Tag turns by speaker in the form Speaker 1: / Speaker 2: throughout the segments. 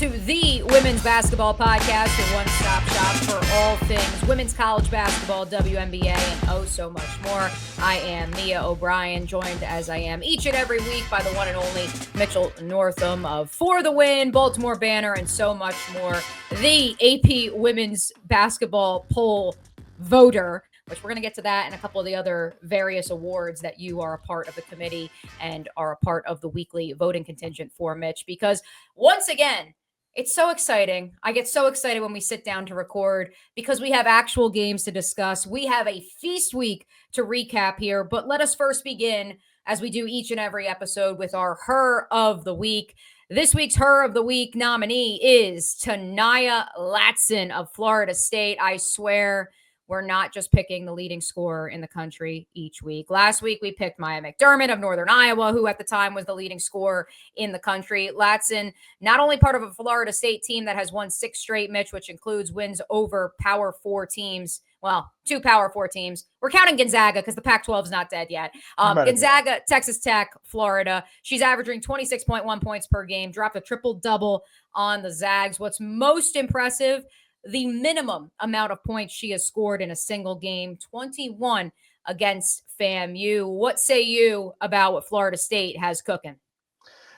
Speaker 1: to the Women's Basketball Podcast, your one-stop shop for all things women's college basketball, WNBA, and oh so much more. I am Mia O'Brien, joined as I am each and every week by the one and only Mitchell Northam of For the Win, Baltimore Banner, and so much more. The AP Women's Basketball Poll voter, which we're going to get to that and a couple of the other various awards that you are a part of the committee and are a part of the weekly voting contingent for, Mitch, because once again, it's so exciting. I get so excited when we sit down to record because we have actual games to discuss. We have a feast week to recap here, but let us first begin, as we do each and every episode, with our Her of the Week. This week's Her of the Week nominee is Ta'Niya Latson of Florida State. I swear, we're not just picking the leading scorer in the country each week. Last week, we picked Maya McDermott of Northern Iowa, who at the time was the leading scorer in the country. Latson, not only part of a Florida State team that has won 6 straight, Mitch, which includes wins over Power 4 teams. Well, 2 Power 4 teams. We're counting Gonzaga because the Pac-12 is not dead yet. Gonzaga, Texas Tech, Florida. She's averaging 26.1 points per game, dropped a triple-double on the Zags. What's most impressive, the minimum amount of points she has scored in a single game, 21 against FAMU. What say you about what Florida State has cooking?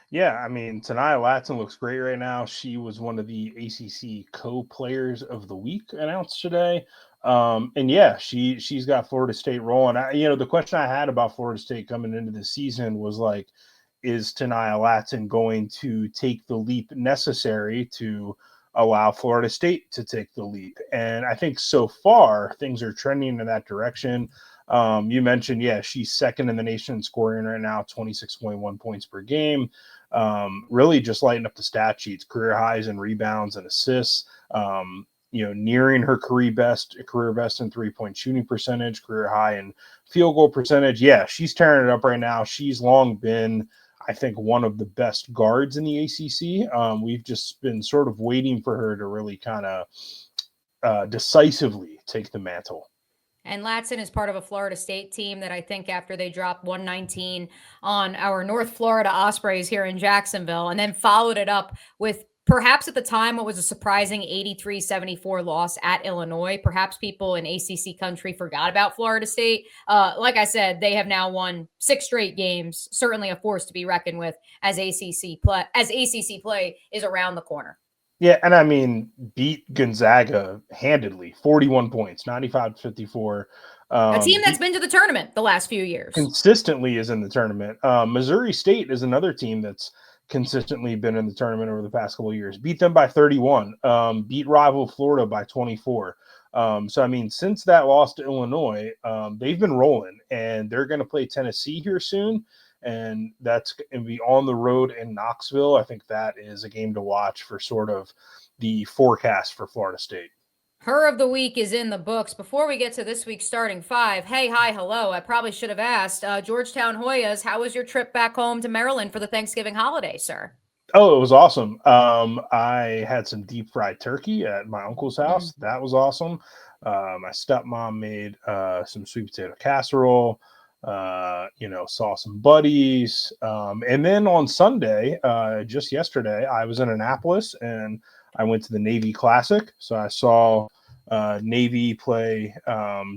Speaker 2: Yeah, I mean, Ta'Niya Latson looks great right now. She was one of the ACC co-players of the week announced today. And yeah, she's got Florida State rolling. The question I had about Florida State coming into the season was like, is Ta'Niya Latson going to take the leap necessary to allow Florida State to take the leap? And I think so far things are trending in that direction. You mentioned, she's second in the nation in scoring right now, 26.1 points per game. Really just lighting up the stat sheets, career highs in rebounds and assists, nearing her career best in 3-point shooting percentage, career high in field goal percentage. Yeah, she's tearing it up right now. She's long been, I think, one of the best guards in the ACC. We've just been sort of waiting for her to really kind of decisively take the mantle.
Speaker 1: And Latson is part of a Florida State team that I think after they dropped 119 on our North Florida Ospreys here in Jacksonville, and then followed it up with perhaps at the time what was a surprising 83-74 loss at Illinois. Perhaps people in ACC country forgot about Florida State. Like I said, they have now won 6 straight games, certainly a force to be reckoned with as ACC play is around the corner.
Speaker 2: Yeah, and I mean, beat Gonzaga handedly, 41 points, 95-54.
Speaker 1: A team that's been to the tournament the last few years.
Speaker 2: Consistently is in the tournament. Missouri State is another team that's consistently been in the tournament over the past couple of years. Beat them by 31. Beat rival Florida by 24. So, I mean, since that loss to Illinois, they've been rolling, and they're going to play Tennessee here soon. And that's going to be on the road in Knoxville. I think that is a game to watch for sort of the forecast for Florida State.
Speaker 1: Her of the week is in the books. Before we get to this week's starting 5, hey, hi, hello. I probably should have asked. Georgetown Hoyas, how was your trip back home to Maryland for the Thanksgiving holiday, sir?
Speaker 2: Oh, it was awesome. I had some deep fried turkey at my uncle's house. That was awesome. My stepmom made some sweet potato casserole. Saw some buddies. And then on Sunday, just yesterday, I was in Annapolis and I went to the Navy Classic. So I saw Navy play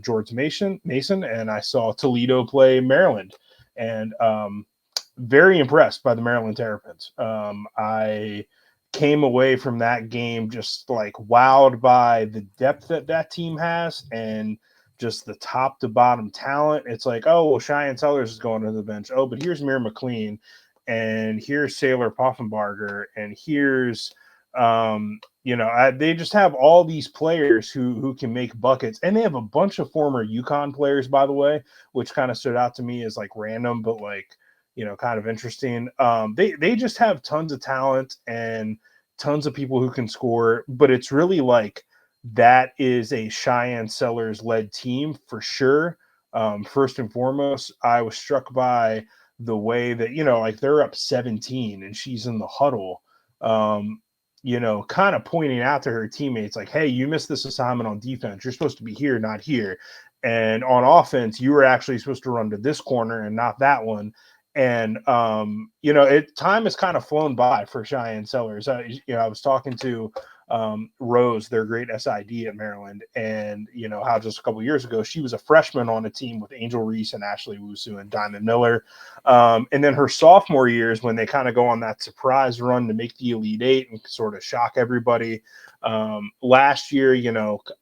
Speaker 2: George Mason, and I saw Toledo play Maryland. And very impressed by the Maryland Terrapins. I came away from that game just like wowed by the depth that team has and just the top to bottom talent. It's like, oh, well, Cheyenne Sellers is going to the bench. Oh, but here's Mir McLean, and here's Sailor Poffenbarger, and here's, they just have all these players who can make buckets. And they have a bunch of former UConn players, by the way, which kind of stood out to me as like random, but like, kind of interesting. They just have tons of talent and tons of people who can score, but it's really like, that is a Cheyenne Sellers led team for sure. First and foremost, I was struck by the way that, they're up 17 and she's in the huddle, kind of pointing out to her teammates like, hey, you missed this assignment on defense. You're supposed to be here, not here. And on offense, you were actually supposed to run to this corner and not that one. And time has kind of flown by for Cheyenne Sellers. I was talking to Rose, their great SID at Maryland, and how just a couple years ago she was a freshman on a team with Angel Reese and Ashley Wusu and Diamond Miller, and then her sophomore years when they kind of go on that surprise run to make the Elite Eight and sort of shock everybody. Last year,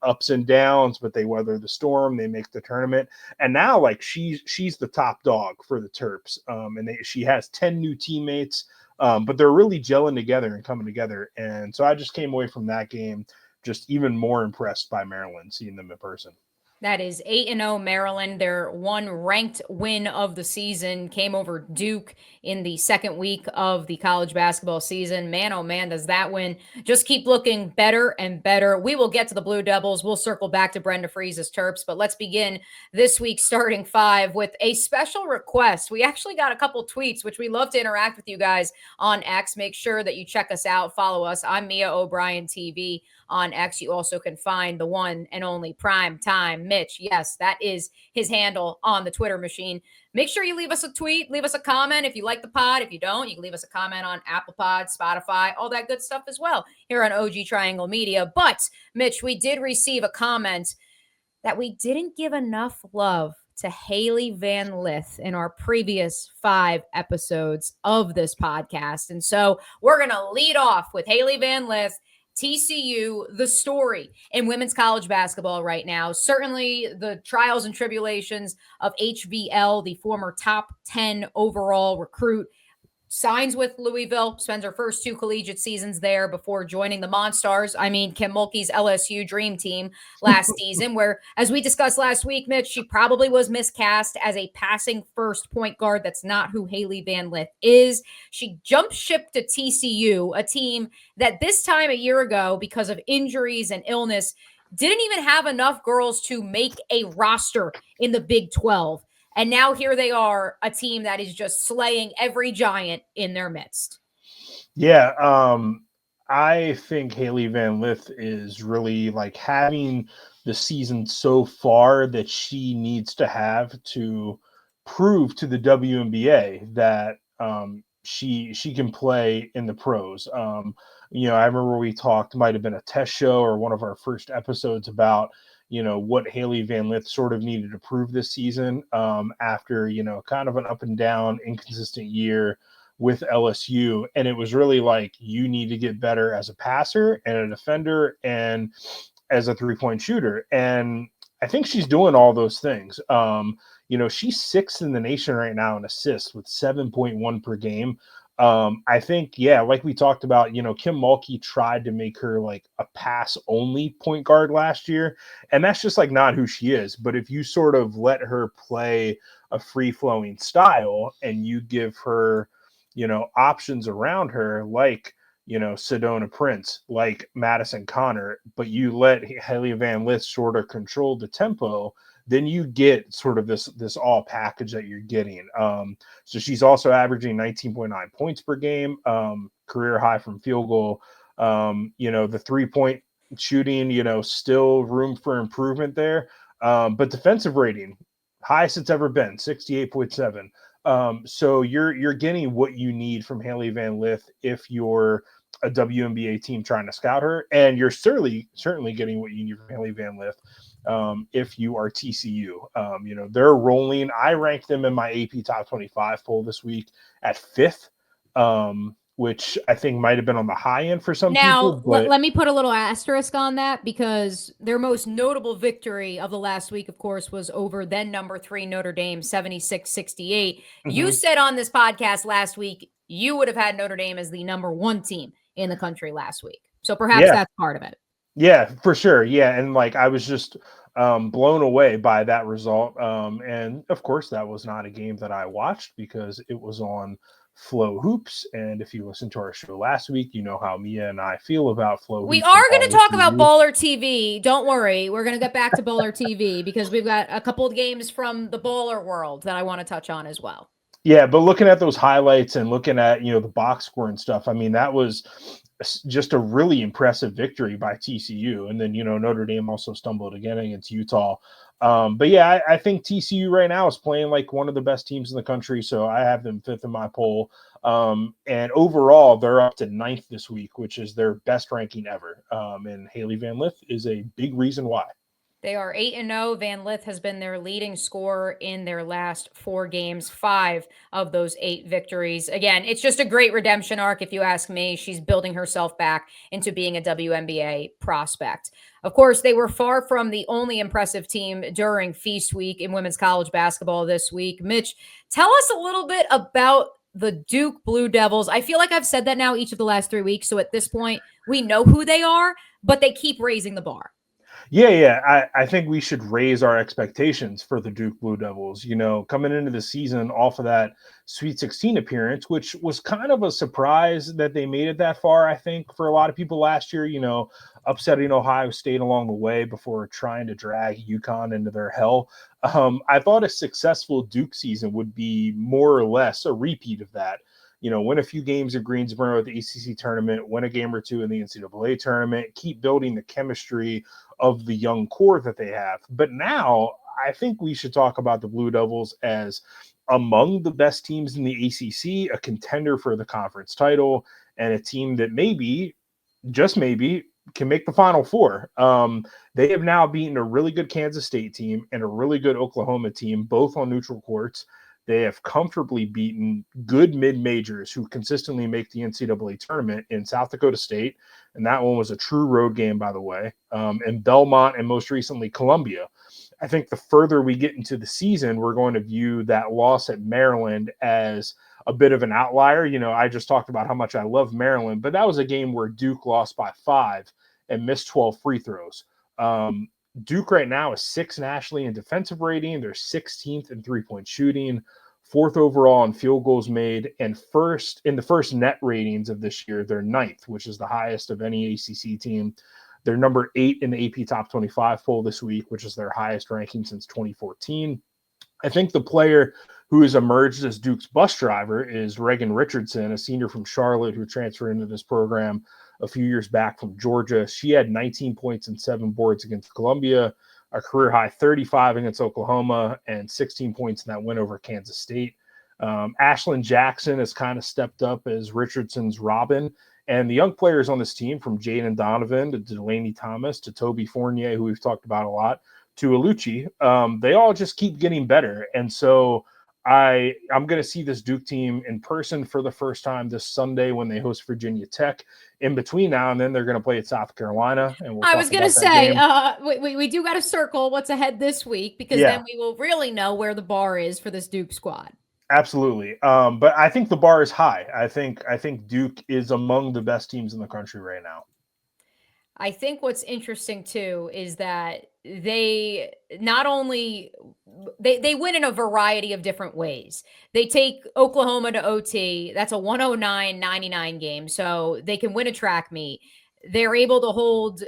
Speaker 2: ups and downs, but they weather the storm. They make the tournament, and now like she's the top dog for the Terps, and she has 10 new teammates. But they're really gelling together and coming together. And so I just came away from that game just even more impressed by Maryland, seeing them in person.
Speaker 1: That is 8-0 Maryland. Their one ranked win of the season came over Duke in the second week of the college basketball season. Man, oh man, does that win just keep looking better and better. We will get to the Blue Devils. We'll circle back to Brenda Friese's Terps, but let's begin this week's starting five with a special request. We actually got a couple tweets, which we love to interact with you guys on X. Make sure that you check us out. Follow us. I'm Mia O'Brien TV on X. You also can find the one and only Prime Time Mitch. Yes, that is his handle on the Twitter machine. Make sure you leave us a tweet, leave us a comment if you like the pod. If you don't, you can leave us a comment on Apple Pod, Spotify, all that good stuff as well here on OG Triangle Media. But Mitch, we did receive a comment that we didn't give enough love to Hailey Van Lith in our previous 5 episodes of this podcast. And so we're going to lead off with Hailey Van Lith, TCU, the story in women's college basketball right now. Certainly the trials and tribulations of HVL, the former top 10 overall recruit, signs with Louisville, spends her first 2 collegiate seasons there before joining the Monstars. I mean, Kim Mulkey's LSU dream team last season, where, as we discussed last week, Mitch, she probably was miscast as a passing first point guard. That's not who Hailey Van Lith is. She jumped ship to TCU, a team that this time a year ago, because of injuries and illness, didn't even have enough girls to make a roster in the Big 12. And now here they are, a team that is just slaying every giant in their midst.
Speaker 2: Yeah, I think Hailey Van Lith is really like having the season so far that she needs to have to prove to the WNBA that she can play in the pros. I remember we talked, might have been a test show or one of our first episodes about what Hailey Van Lith sort of needed to prove this season after, kind of an up and down, inconsistent year with LSU. And it was really like, you need to get better as a passer and a defender and as a 3-point shooter. And I think she's doing all those things. She's 6th in the nation right now in assists with 7.1 per game. I think, like we talked about, Kim Mulkey tried to make her like a pass only point guard last year, and that's just like not who she is. But if you sort of let her play a free flowing style and you give her, options around her, like, Sedona Prince, like Madison Connor, but you let Hailey Van Lith sort of control the tempo, then you get sort of this all package that you're getting. So she's also averaging 19.9 points per game, career high from field goal. The 3-point shooting, still room for improvement there. But defensive rating, highest it's ever been, 68.7. So you're getting what you need from Hailey Van Lith if you're a WNBA team trying to scout her, and you're certainly getting what you need from Hailey Van Lith if you are TCU. They're rolling. I ranked them in my AP Top 25 poll this week at 5th, which I think might have been on the high end for some people.
Speaker 1: But let me put a little asterisk on that, because their most notable victory of the last week, of course, was over then number 3 Notre Dame, 76-68. Mm-hmm. You said on this podcast last week you would have had Notre Dame as the number 1 team in the country last week. So perhaps that's part of it.
Speaker 2: Yeah, for sure. Yeah. And like, I was just blown away by that result. And of course, that was not a game that I watched because it was on Flow Hoops. And if you listened to our show last week, you know how Mia and I feel about Flow Hoops.
Speaker 1: We are going to talk about Baller TV. Don't worry. We're going to get back to Baller TV because we've got a couple of games from the Baller world that I want to touch on as well.
Speaker 2: Yeah, but looking at those highlights and looking at, the box score and stuff, I mean, that was just a really impressive victory by TCU. And then, Notre Dame also stumbled again against Utah. But yeah, I think TCU right now is playing like one of the best teams in the country. So I have them 5th in my poll. And overall, they're up to 9th this week, which is their best ranking ever. And Hailey Van Lith is a big reason why.
Speaker 1: They are 8-0. Van Lith has been their leading scorer in their last 4 games, 5 of those 8 victories. Again, it's just a great redemption arc, if you ask me. She's building herself back into being a WNBA prospect. Of course, they were far from the only impressive team during Feast Week in women's college basketball this week. Mitch, tell us a little bit about the Duke Blue Devils. I feel like I've said that now each of the last 3 weeks, so at this point, we know who they are, but they keep raising the bar.
Speaker 2: Yeah. I think we should raise our expectations for the Duke Blue Devils. Coming into the season off of that Sweet 16 appearance, which was kind of a surprise that they made it that far, I think, for a lot of people last year, upsetting Ohio State along the way before trying to drag UConn into their hell. I thought a successful Duke season would be more or less a repeat of that. Win a few games at Greensboro at the ACC tournament, win a game or two in the NCAA tournament, keep building the chemistry of the young core that they have. But now I think we should talk about the Blue Devils as among the best teams in the ACC, a contender for the conference title, and a team that maybe, just maybe, can make the Final Four. They have now beaten a really good Kansas State team and a really good Oklahoma team, both on neutral courts. They have comfortably beaten good mid-majors who consistently make the NCAA tournament in South Dakota State, and that one was a true road game, by the way, and Belmont, and most recently Columbia. I think the further we get into the season, we're going to view that loss at Maryland as a bit of an outlier. I just talked about how much I love Maryland, but that was a game where Duke lost by 5 and missed 12 free throws. Duke right now is 6th nationally in defensive rating. They're 16th in three-point shooting, 4th overall in field goals made, and first in the first net ratings of this year. They're 9th, which is the highest of any ACC team. They're number 8 in the AP Top 25 poll this week, which is their highest ranking since 2014. I think the player who has emerged as Duke's bus driver is Reagan Richardson, a senior from Charlotte who transferred into this program a few years back from Georgia. She had 19 points and 7 boards against Columbia, a career high 35 against Oklahoma, and 16 points in that win over Kansas State. Ashlyn Jackson has kind of stepped up as Richardson's Robin. And the young players on this team, from Jaden Donovan to Delaney Thomas to Toby Fournier, who we've talked about a lot, to Alucci, they all just keep getting better. And so I'm going to see this Duke team in person for the first time this Sunday when they host Virginia Tech. In between now and then, they're going to play at South Carolina. And
Speaker 1: I was going to say, we do got to circle what's ahead this week, because then we will really know where the bar is for this Duke squad.
Speaker 2: Absolutely. But I think the bar is high. I think Duke is among the best teams in the country right now.
Speaker 1: I think what's interesting too is that they not only they win in a variety of different ways. They take Oklahoma to OT. That's a 109-99 game. So they can win a track meet. They're able to hold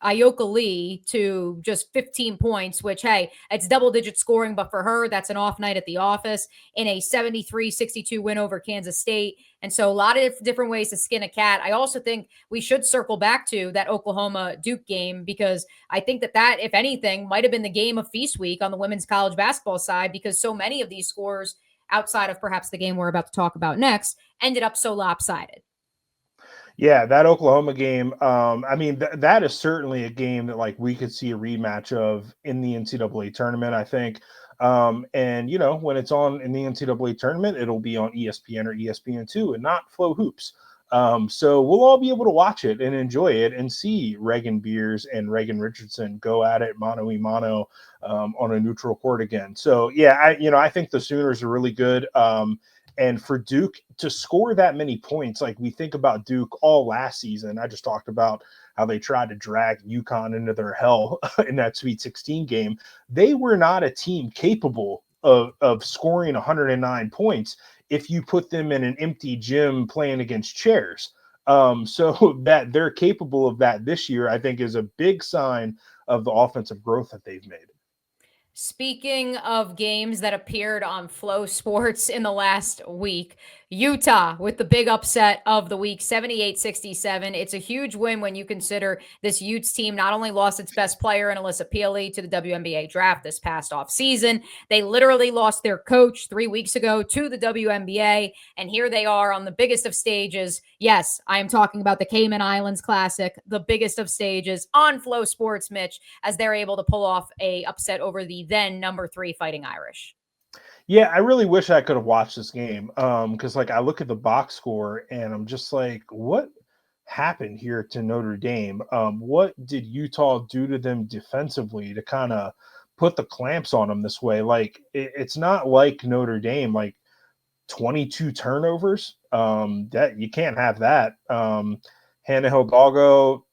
Speaker 1: Ayoka Lee to just 15 points, which, hey, it's double-digit scoring, but for her, that's an off night at the office, in a 73-62 win over Kansas State. And so a lot of different ways to skin a cat. I also think we should circle back to that Oklahoma-Duke game, because I think that, if anything, might have been the game of Feast Week on the women's college basketball side, because so many of these scores, outside of perhaps the game we're about to talk about next, ended up so lopsided.
Speaker 2: Yeah, that Oklahoma game, that is certainly a game that we could see a rematch of in the NCAA tournament, I think. And when it's on in the NCAA tournament, it'll be on ESPN or ESPN2 and not Flow Hoops. So we'll all be able to watch it and enjoy it and see Reagan Beers and Reagan Richardson go at it mano a mano on a neutral court again. So yeah, I think the Sooners are really good. And for Duke to score that many points, we think about Duke all last season. I just talked about how they tried to drag UConn into their hell in that Sweet 16 game. They were not a team capable of scoring 109 points if you put them in an empty gym playing against chairs. So that they're capable of that this year, I think, is a big sign of the offensive growth that they've made.
Speaker 1: Speaking of games that appeared on Flow Sports in the last week, Utah with the big upset of the week, 78-67. It's a huge win when you consider this Utes team not only lost its best player in Alyssa Peely to the WNBA draft this past offseason, they literally lost their coach 3 weeks ago to the WNBA, and here they are on the biggest of stages. Yes, I am talking about the Cayman Islands Classic, the biggest of stages on Flow Sports, Mitch, as they're able to pull off a upset over the then number 3 Fighting Irish.
Speaker 2: Yeah, I really wish I could have watched this game. Because like I look at the box score and I'm just like, what happened here to Notre Dame? What did Utah do to them defensively to kind of put the clamps on them this way? Like it's not like Notre Dame, like 22 turnovers. That you can't have that. Hannah Hidalgo,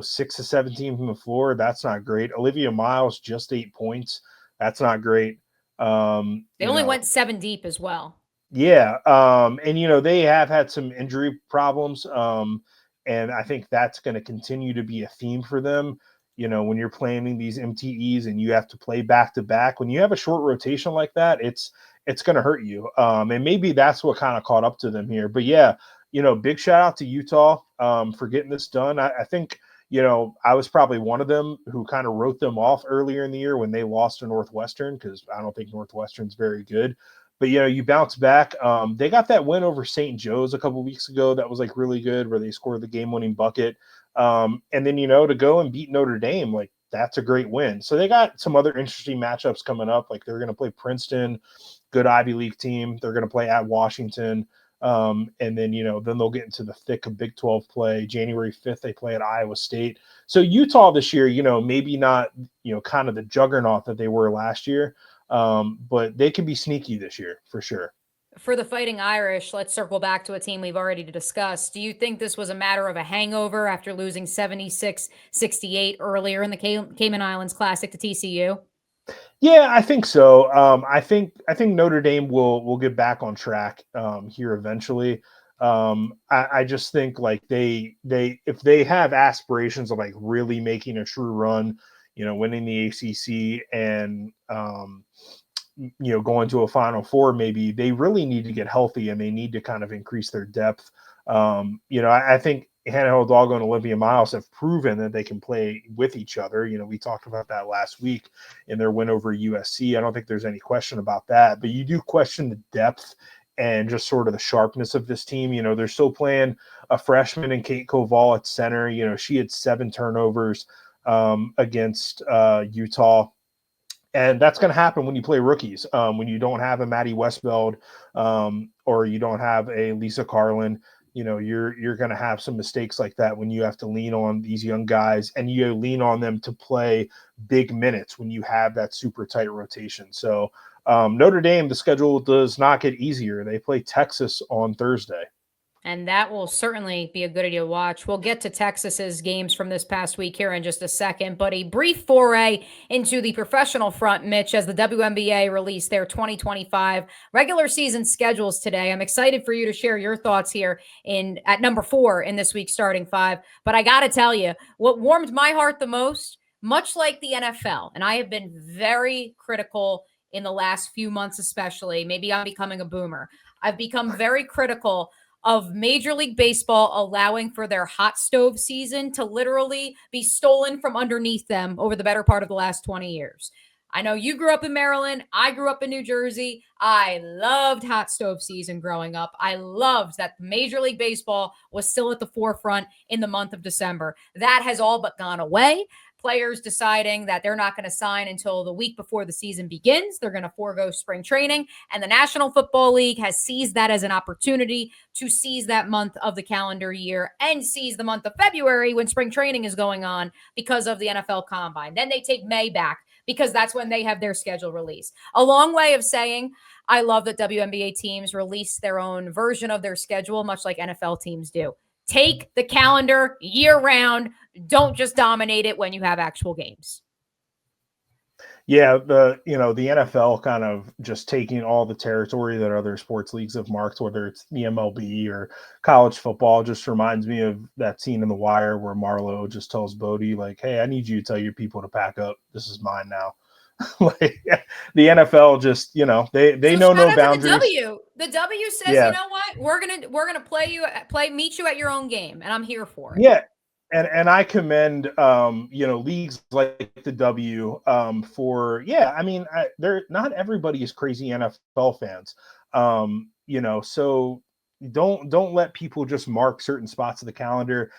Speaker 2: 6 to 17 from the floor. That's not great. Olivia Miles, just 8 points. That's not great.
Speaker 1: They only went 7 deep as well.
Speaker 2: Yeah. And they have had some injury problems. And I think that's going to continue to be a theme for them. When you're planning these MTEs and you have to play back to back, when you have a short rotation like that, it's going to hurt you. And maybe that's what kind of caught up to them here. But yeah, big shout out to Utah for getting this done. I think, I was probably one of them who kind of wrote them off earlier in the year when they lost to Northwestern, because I don't think Northwestern's very good. But, you bounce back. They got that win over St. Joe's a couple weeks ago. That was like really good, where they scored the game-winning bucket. And then, to go and beat Notre Dame, like that's a great win. So they got some other interesting matchups coming up. Like they're going to play Princeton, good Ivy League team. They're going to play at Washington. And then, then they'll get into the thick of Big 12 play. January 5th, they play at Iowa State. So Utah this year, maybe not, kind of the juggernaut that they were last year. But they can be sneaky this year for sure.
Speaker 1: For the Fighting Irish, let's circle back to a team we've already discussed. Do you think this was a matter of a hangover after losing 76-68 earlier in the Cayman Islands Classic to TCU?
Speaker 2: Yeah, I think so. I think Notre Dame will get back on track here eventually. I just think like they if they have aspirations of like really making a true run, winning the ACC and going to a Final Four, maybe they really need to get healthy and they need to kind of increase their depth. I think Hannah Hidalgo and Olivia Miles have proven that they can play with each other. We talked about that last week in their win over USC. I don't think there's any question about that, but you do question the depth and just sort of the sharpness of this team. They're still playing a freshman in Kate Koval at center. She had 7 turnovers against Utah. And that's going to happen when you play rookies, when you don't have a Maddie Westbeld or you don't have a Lisa Carlin. You're going to have some mistakes like that when you have to lean on these young guys and you lean on them to play big minutes when you have that super tight rotation. So Notre Dame, the schedule does not get easier. They play Texas on Thursday.
Speaker 1: And that will certainly be a good idea to watch. We'll get to Texas's games from this past week here in just a second, but a brief foray into the professional front, Mitch, as the WNBA released their 2025 regular season schedules today. I'm excited for you to share your thoughts here at number 4 in this week's starting 5. But I got to tell you, what warmed my heart the most, much like the NFL, and I have been very critical in the last few months, especially, maybe I'm becoming a boomer. I've become very critical of Major League Baseball allowing for their hot stove season to literally be stolen from underneath them over the better part of the last 20 years. I know you grew up in Maryland. I grew up in New Jersey. I loved hot stove season growing up. I loved that Major League Baseball was still at the forefront in the month of December. That has all but gone away. Players deciding that they're not going to sign until the week before the season begins. They're going to forego spring training. And the National Football League has seized that as an opportunity to seize that month of the calendar year and seize the month of February when spring training is going on because of the NFL Combine. Then they take May back because that's when they have their schedule released. A long way of saying, I love that WNBA teams release their own version of their schedule, much like NFL teams do. Take the calendar year round. Don't just dominate it when you have actual games.
Speaker 2: Yeah, the NFL kind of just taking all the territory that other sports leagues have marked, whether it's the MLB or college football, just reminds me of that scene in The Wire where Marlo just tells Bodie, like, hey, I need you to tell your people to pack up. This is mine now. Like the NFL just, they know no boundaries.
Speaker 1: The W says,
Speaker 2: Yeah.
Speaker 1: you know what? We're gonna meet you at your own game, and I'm here for it.
Speaker 2: Yeah. And I commend leagues like the W for I mean they're not everybody is crazy NFL fans. So don't let people just mark certain spots of the calendar,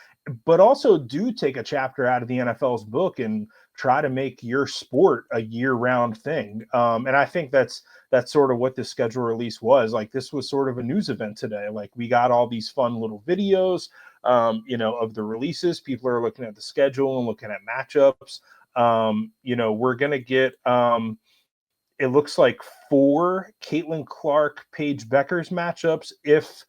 Speaker 2: but also do take a chapter out of the NFL's book and try to make your sport a year-round thing. And I think that's sort of what this schedule release was. Like, this was sort of a news event today. Like, we got all these fun little videos of the releases. People are looking at the schedule and looking at matchups. We're going to get, it looks like 4 Caitlin Clark, Paige Beckers matchups if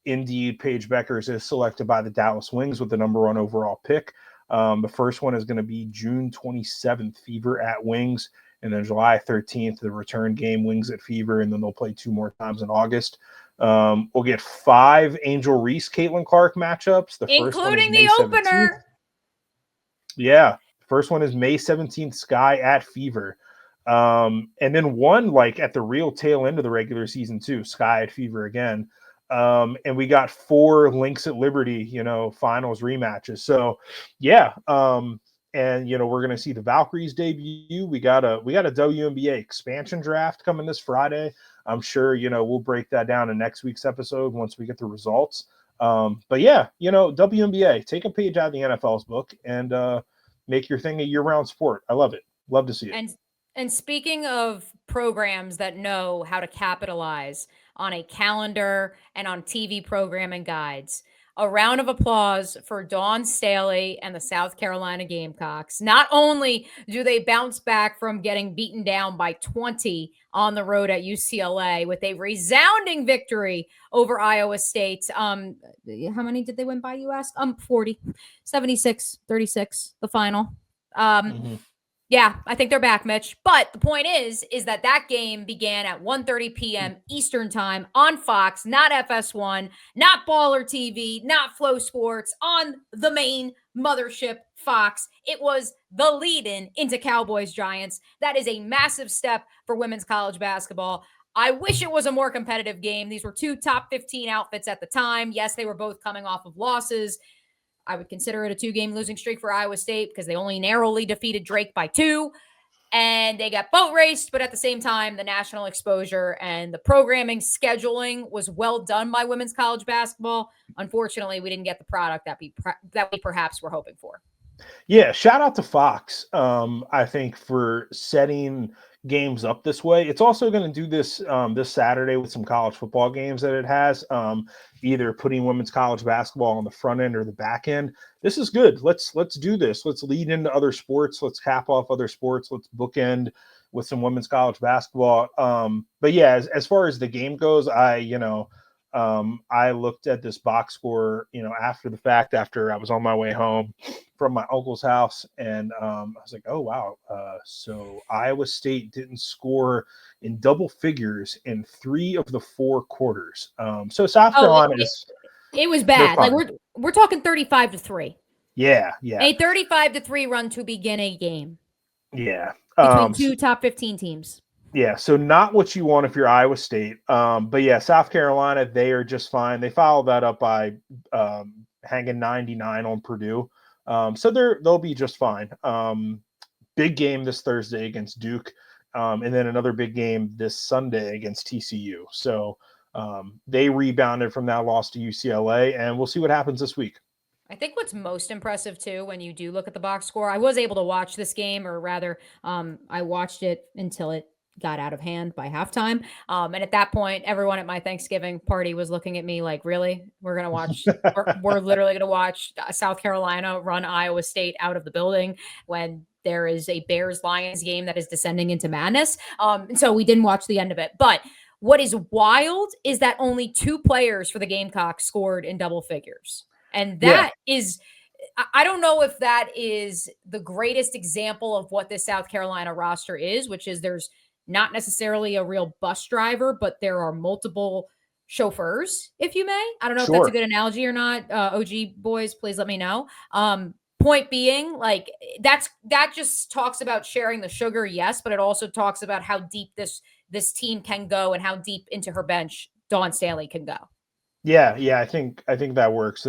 Speaker 2: indeed Paige Beckers is selected by the Dallas Wings with the number 1 overall pick. The first one is going to be June 27th, Fever at Wings, and then July 13th, the return game, Wings at Fever, and then they'll play 2 more times in August. We'll get 5 Angel Reese, Caitlin Clark matchups. The
Speaker 1: including
Speaker 2: first one is
Speaker 1: the
Speaker 2: May
Speaker 1: opener.
Speaker 2: 17th. Yeah, first one is May 17th, Sky at Fever. And then one like at the real tail end of the regular season too, Sky at Fever again. And we got 4 Lynx at Liberty, finals rematches. So and we're going to see the Valkyries debut. We got a WNBA expansion draft coming this Friday. I'm sure, we'll break that down in next week's episode once we get the results. But WNBA, take a page out of the NFL's book and make your thing a year-round sport. I love it. Love to see it.
Speaker 1: And speaking of programs that know how to capitalize on a calendar and on TV programming guides, a round of applause for Dawn Staley and the South Carolina Gamecocks. Not only do they bounce back from getting beaten down by 20 on the road at UCLA with a resounding victory over Iowa State. How many did they win by, you ask? 40, 76-36, the final. Yeah, I think they're back, Mitch. But the point is that game began at 1:30 p.m. Eastern time on Fox, not FS1, not Baller TV, not Flow Sports, on the main mothership Fox. It was the lead-in into Cowboys Giants. That is a massive step for women's college basketball. I wish it was a more competitive game. These were 2 top 15 outfits at the time. Yes, they were both coming off of losses. I would consider it a 2-game losing streak for Iowa State because they only narrowly defeated Drake by 2, and they got boat raced. But at the same time, the national exposure and the programming scheduling was well done by women's college basketball. Unfortunately, we didn't get the product that we perhaps were hoping for.
Speaker 2: Yeah, shout out to Fox, I think, for setting games up this way. It's also going to do this this Saturday with some college football games that it has, either putting women's college basketball on the front end or the back end. This is good. Let's do this. Let's lead into other sports. Let's cap off other sports. Let's bookend with some women's college basketball. But yeah, as far as the game goes, I looked at this box score, after the fact, after I was on my way home from my uncle's house, and I was like, oh, wow. So Iowa State didn't score in double figures in 3 of the 4 quarters. So South Carolina
Speaker 1: it was bad. Like we're talking 35-3.
Speaker 2: Yeah.
Speaker 1: A 35-3 run to begin a game.
Speaker 2: Yeah.
Speaker 1: Between 2 top 15 teams.
Speaker 2: Yeah, so not what you want if you're Iowa State. But yeah, South Carolina, they are just fine. They followed that up by hanging 99 on Purdue. So they'll be just fine. Big game this Thursday against Duke, and then another big game this Sunday against TCU. So they rebounded from that loss to UCLA, and we'll see what happens this week.
Speaker 1: I think what's most impressive, too, when you do look at the box score, I was able to watch this game, or rather, I watched it until it got out of hand by halftime. And at that point, everyone at my Thanksgiving party was looking at me like, really? We're going to watch, we're literally going to watch South Carolina run Iowa State out of the building when there is a Bears-Lions game that is descending into madness. And so we didn't watch the end of it. But what is wild is that only 2 players for the Gamecocks scored in double figures. And that is, I don't know if that is the greatest example of what this South Carolina roster is, which is there's not necessarily a real bus driver, but there are multiple chauffeurs, if you may. I don't know if that's a good analogy or not. OG boys, please let me know. But point being, like, that just talks about sharing the sugar, yes, but it also talks about how deep this team can go and how deep into her bench Dawn Staley can go.
Speaker 2: Yeah, I think that works.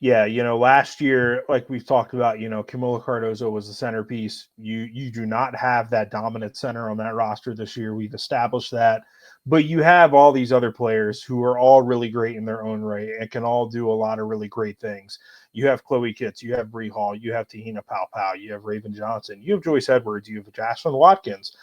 Speaker 2: Last year, like we've talked about, Camila Cardozo was the centerpiece. You do not have that dominant center on that roster this year. We've established that. But you have all these other players who are all really great in their own right and can all do a lot of really great things. You have Chloe Kitts, you have Bree Hall, you have Tahina Pau, you have Raven Johnson, you have Joyce Edwards, you have Jocelyn Watkins.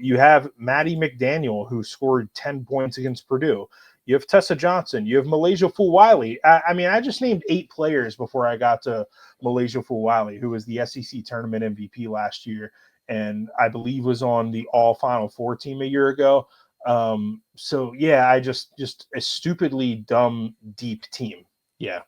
Speaker 2: You have Maddie McDaniel, who scored 10 points against Purdue. You have Tessa Johnson. You have Malaysia Fulwiley. I mean, I just named 8 players before I got to Malaysia Fulwiley, who was the SEC tournament MVP last year, and I believe was on the all Final Four team a year ago. I just a stupidly dumb, deep team. Yeah.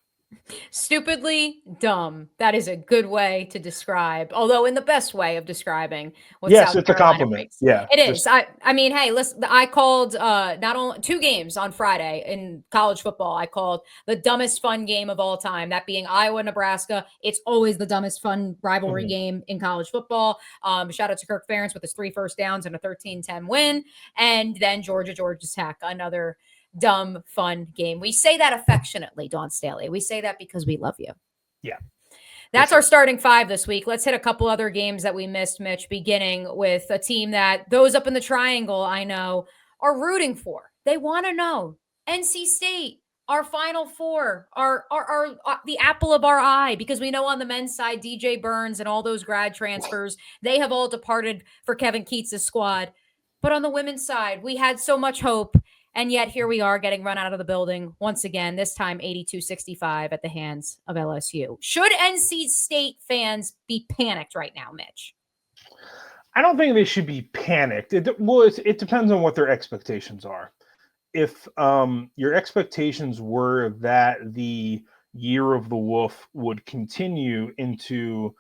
Speaker 1: Stupidly dumb. That is a good way to describe, although in the best way of describing what
Speaker 2: Yes,
Speaker 1: South
Speaker 2: it's a
Speaker 1: Carolina
Speaker 2: compliment.
Speaker 1: brings.
Speaker 2: Yeah.
Speaker 1: It is. I mean, hey, listen, I called not only 2 games on Friday in college football. I called the dumbest fun game of all time, that being Iowa, Nebraska. It's always the dumbest fun rivalry game in college football. Shout out to Kirk Ferentz with his 3 first downs and a 13-10 win. And then Georgia Tech, another dumb, fun game. We say that affectionately, Dawn Staley. We say that because we love you.
Speaker 2: Yeah.
Speaker 1: That's our starting 5 this week. Let's hit a couple other games that we missed, Mitch, beginning with a team that those up in the triangle, I know, are rooting for. They want to know. NC State, our Final Four, our the apple of our eye, because we know on the men's side, DJ Burns and all those grad transfers, they have all departed for Kevin Keats' squad. But on the women's side, we had so much hope. And yet here we are getting run out of the building once again, this time 82-65 at the hands of LSU. Should NC State fans be panicked right now, Mitch?
Speaker 2: I don't think they should be panicked. It depends on what their expectations are. If your expectations were that the year of the wolf would continue into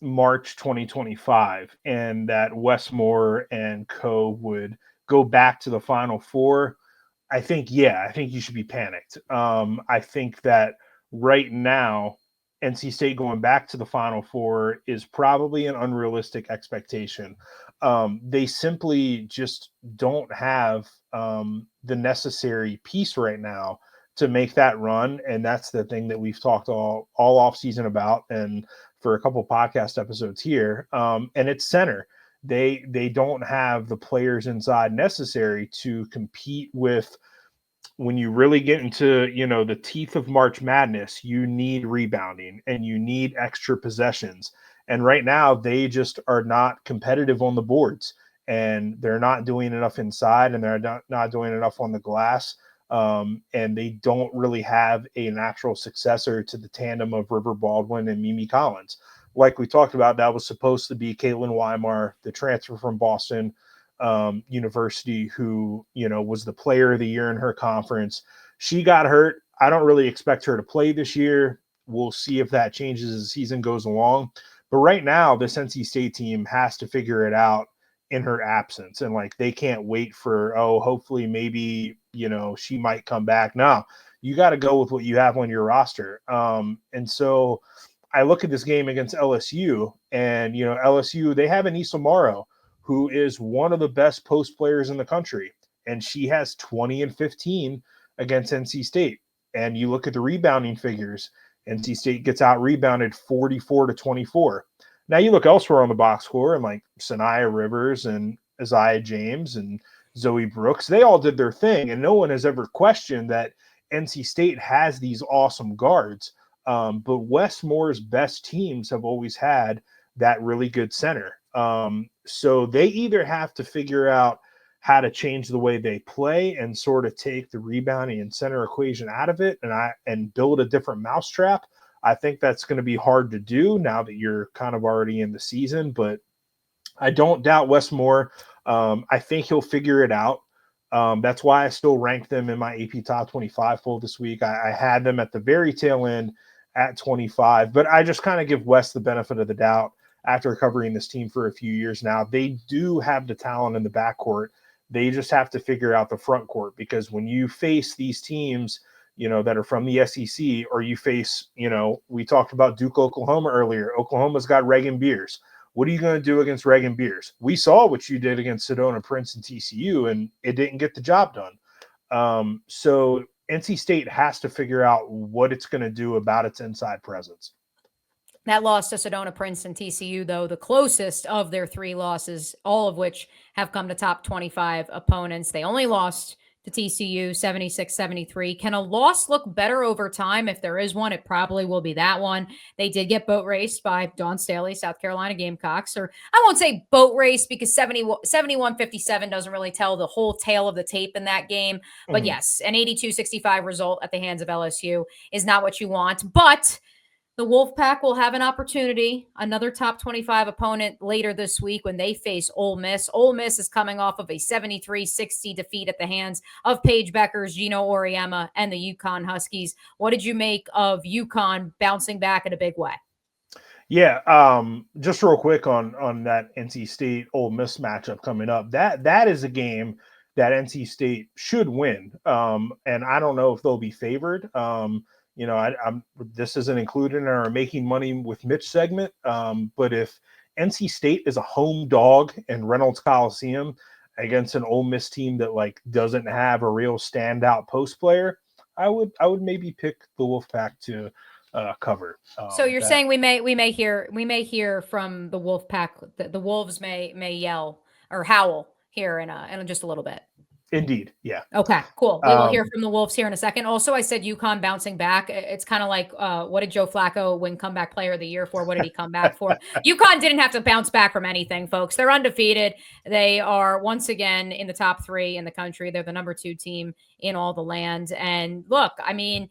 Speaker 2: March 2025 and that Westmore and co would go back to the Final Four, I think you should be panicked. I think that right now, NC State going back to the Final Four is probably an unrealistic expectation. They simply just don't have the necessary piece right now to make that run, and that's the thing that we've talked all off season about, and for a couple podcast episodes here. And it's center. They don't have the players inside necessary to compete with. When you really get into, the teeth of March Madness, you need rebounding and you need extra possessions. And right now they just are not competitive on the boards, and they're not doing enough inside, and they're not doing enough on the glass. And they don't really have a natural successor to the tandem of River Baldwin and Mimi Collins. Like we talked about, that was supposed to be Caitlin Weimar, the transfer from Boston University, who, was the player of the year in her conference. She got hurt. I don't really expect her to play this year. We'll see if that changes as the season goes along. But right now, this NC State team has to figure it out in her absence. And they can't wait for, hopefully maybe, she might come back. No, you got to go with what you have on your roster. And so I look at this game against LSU, and, LSU, they have Anissa Morrow, who is one of the best post players in the country. And she has 20 and 15 against NC State. And you look at the rebounding figures, NC State gets out rebounded 44-24. Now you look elsewhere on the box score, and Sanaya Rivers and Isaiah James and Zoe Brooks, they all did their thing. And no one has ever questioned that NC State has these awesome guards. But Westmore's best teams have always had that really good center. So they either have to figure out how to change the way they play and sort of take the rebounding and center equation out of it and build a different mousetrap. I think that's going to be hard to do now that you're kind of already in the season, but I don't doubt Westmore. I think he'll figure it out. That's why I still rank them in my AP Top 25 poll this week. I had them at the very tail end at 25, but I just kind of give West the benefit of the doubt after covering this team for a few years now. They do have the talent in the backcourt. They just have to figure out the front court, because when you face these teams, that are from the SEC, or you face, we talked about Duke, Oklahoma earlier. Oklahoma's got Reagan Beers. What are you going to do against Reagan Beers? We saw what you did against Sedona Prince and TCU, and it didn't get the job done. So NC State has to figure out what it's going to do about its inside presence.
Speaker 1: That loss to Sedona Prince and TCU, though, the closest of their 3 losses, all of which have come to top 25 opponents. They only lost to TCU 76-73. Can a loss look better over time? If there is one, it probably will be that one. They did get boat raced by Dawn Staley, South Carolina Gamecocks, or I won't say boat race because 71-57 doesn't really tell the whole tale of the tape in that game. But yes, an 82-65 result at the hands of LSU is not what you want. But the Wolfpack will have an opportunity, another top 25 opponent later this week when they face Ole Miss. Ole Miss is coming off of a 73-60 defeat at the hands of Paige Beckers, Gino Auriemma, and the UConn Huskies. What did you make of UConn bouncing back in a big way?
Speaker 2: Yeah, just real quick on that NC State Ole Miss matchup coming up. That is a game that NC State should win, and I don't know if they'll be favored. This isn't included in our Making Money with Mitch segment, but if NC State is a home dog in Reynolds Coliseum against an Ole Miss team that doesn't have a real standout post player, I would maybe pick the Wolfpack to cover.
Speaker 1: So you're saying we may hear from the Wolfpack, the Wolves may yell or howl here in just a little bit.
Speaker 2: Indeed. Yeah.
Speaker 1: Okay, cool. We will hear from the Wolves here in a second. Also, I said UConn bouncing back. It's kind of like, what did Joe Flacco win comeback player of the year for? What did he come back for? UConn didn't have to bounce back from anything, folks. They're undefeated. They are once again in the top 3 in the country. They're the number 2 team in all the land. And look, I mean,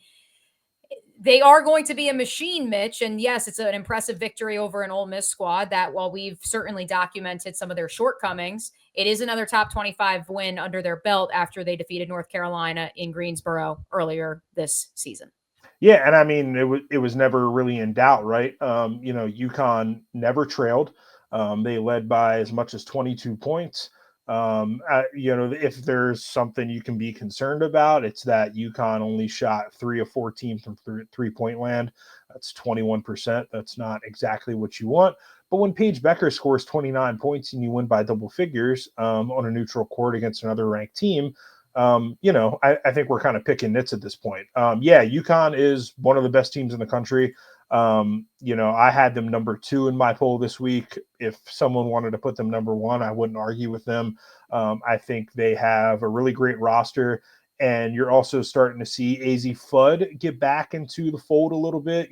Speaker 1: they are going to be a machine, Mitch. And yes, it's an impressive victory over an Ole Miss squad that, while we've certainly documented some of their shortcomings, it is another top 25 win under their belt after they defeated North Carolina in Greensboro earlier this season.
Speaker 2: Yeah, and I mean, it was never really in doubt, right? UConn never trailed. They led by as much as 22 points. If there's something you can be concerned about, it's that UConn only shot 3 of 14 from 3-point land. That's 21%. That's not exactly what you want. But when Paige Becker scores 29 points and you win by double figures on a neutral court against another ranked team, I think we're kind of picking nits at this point. UConn is one of the best teams in the country. I had them number 2 in my poll this week. If someone wanted to put them number 1, I wouldn't argue with them. I think they have a really great roster, and you're also starting to see AZ Fudd get back into the fold a little bit.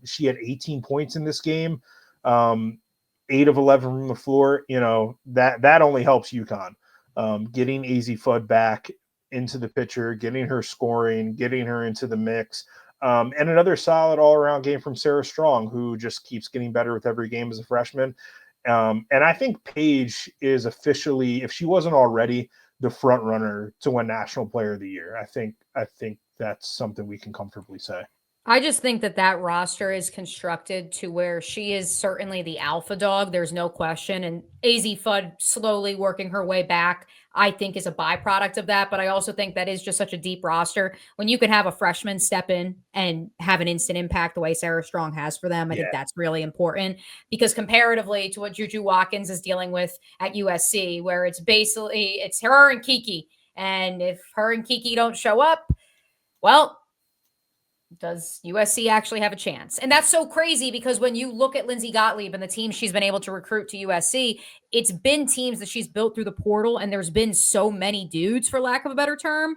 Speaker 2: She had 18 points in this game, 8 of 11 from the floor. That only helps UConn. Getting AZ Fudd back into the picture, getting her scoring, getting her into the mix. And another solid all-around game from Sarah Strong, who just keeps getting better with every game as a freshman. And I think Paige is officially, if she wasn't already, the front runner to win National Player of the Year. I think that's something we can comfortably say.
Speaker 1: I just think that roster is constructed to where she is certainly the alpha dog. There's no question. And AZ Fudd slowly working her way back, I think, is a byproduct of that. But I also think that is just such a deep roster. When you can have a freshman step in and have an instant impact the way Sarah Strong has for them, I think that's really important. Because comparatively to what Juju Watkins is dealing with at USC, where it's her and Kiki. And if her and Kiki don't show up, well, does USC actually have a chance? And that's so crazy because when you look at Lindsey Gottlieb and the team she's been able to recruit to USC, it's been teams that she's built through the portal, and there's been so many dudes, for lack of a better term,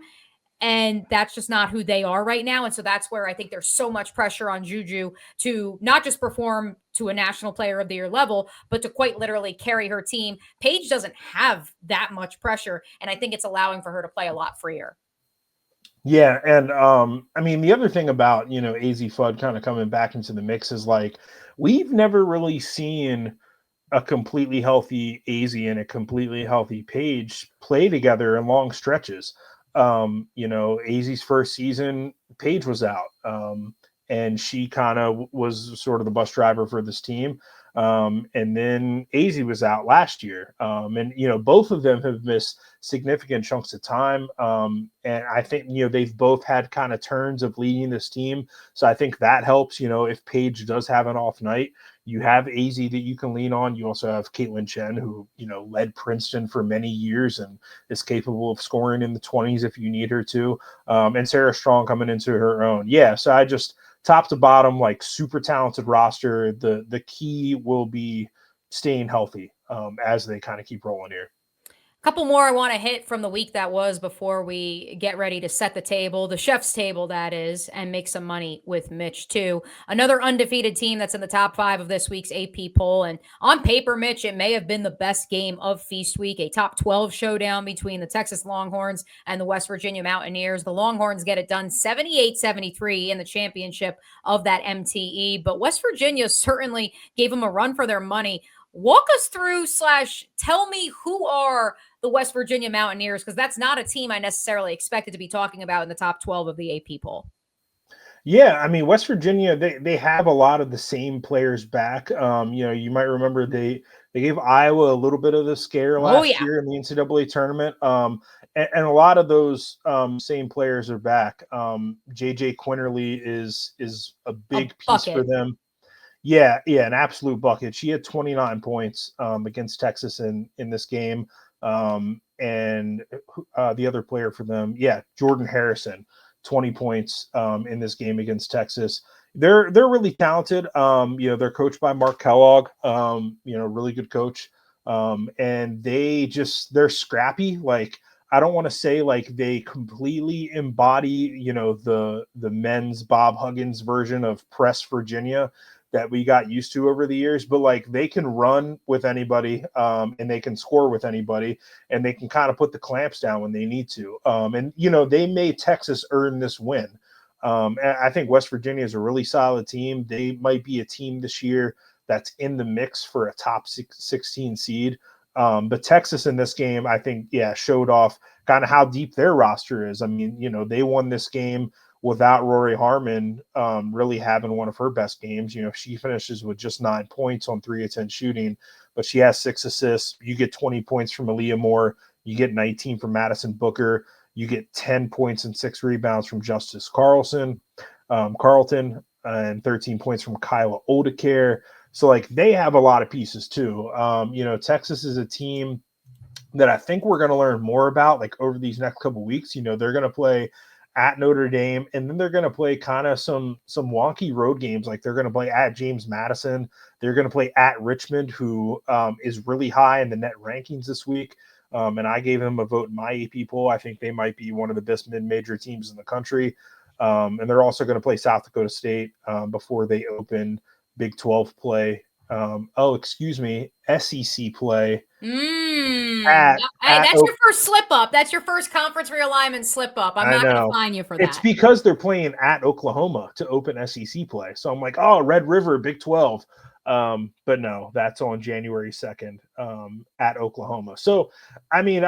Speaker 1: and that's just not who they are right now. And so that's where I think there's so much pressure on Juju to not just perform to a National Player of the Year level, but to quite literally carry her team. Paige doesn't have that much pressure, and I think it's allowing for her to play a lot freer.
Speaker 2: Yeah, and the other thing about, AZ Fudd kind of coming back into the mix is we've never really seen a completely healthy AZ and a completely healthy Paige play together in long stretches. AZ's first season, Paige was out, and she kind of was sort of the bus driver for this team. And then AZ was out last year. And, both of them have missed significant chunks of time. And I think, they've both had kind of turns of leading this team. So I think that helps, if Paige does have an off night. You have AZ that you can lean on. You also have Caitlin Chen, who, led Princeton for many years and is capable of scoring in the 20s if you need her to. And Sarah Strong coming into her own. Yeah, so I just top to bottom, like super talented roster. The key will be staying healthy as they kind of keep rolling here.
Speaker 1: Couple more I want to hit from the week that was before we get ready to set the table, the chef's table, that is, and make some money with Mitch, too. Another undefeated team that's in the top 5 of this week's AP poll. And on paper, Mitch, it may have been the best game of Feast Week, a top 12 showdown between the Texas Longhorns and the West Virginia Mountaineers. The Longhorns get it done 78-73 in the championship of that MTE, but West Virginia certainly gave them a run for their money. Walk us through / tell me who are the West Virginia Mountaineers, because that's not a team I necessarily expected to be talking about in the top 12 of the AP poll.
Speaker 2: Yeah, I mean, West Virginia, they have a lot of the same players back. You might remember they gave Iowa a little bit of the scare last year in the NCAA tournament. And a lot of those same players are back. JJ Quinterly is a big piece for them. Yeah, an absolute bucket. She had 29 points against Texas in this game. And the other player for them, Jordan Harrison, 20 points in this game against Texas. They're really talented. They're coached by Mark Kellogg, really good coach. And they're scrappy. Like, I don't want to say like they completely embody, the men's Bob Huggins version of Press Virginia that we got used to over the years, but like they can run with anybody and they can score with anybody and they can kind of put the clamps down when they need to. And they made Texas earn this win. And I think West Virginia is a really solid team. They might be a team this year that's in the mix for a top 16 seed. But Texas in this game, I think, showed off kind of how deep their roster is. I mean, they won this game without Rory Harmon really having one of her best games. She finishes with just 9 points on 3 of 10 shooting, but she has 6 assists. You get 20 points from Aaliyah Moore. You get 19 from Madison Booker. You get 10 points and 6 rebounds from Justice Carlton, and 13 points from Kyla Oldacare. So, like, they have a lot of pieces, too. Texas is a team that I think we're going to learn more about, like, over these next couple of weeks. They're going to play at Notre Dame, and then they're going to play kind of some wonky road games. Like, they're going to play at James Madison. They're going to play at Richmond, who is really high in the net rankings this week. And I gave them a vote in my AP poll. I think they might be one of the best mid-major teams in the country. And they're also going to play South Dakota State before they open Big 12 play. SEC play.
Speaker 1: That's your first slip up. That's your first conference realignment slip up. I'm not going to fine you for that.
Speaker 2: It's because they're playing at Oklahoma to open SEC play. So I'm like, Red River, Big 12. But no, that's on January 2nd at Oklahoma. So, I mean,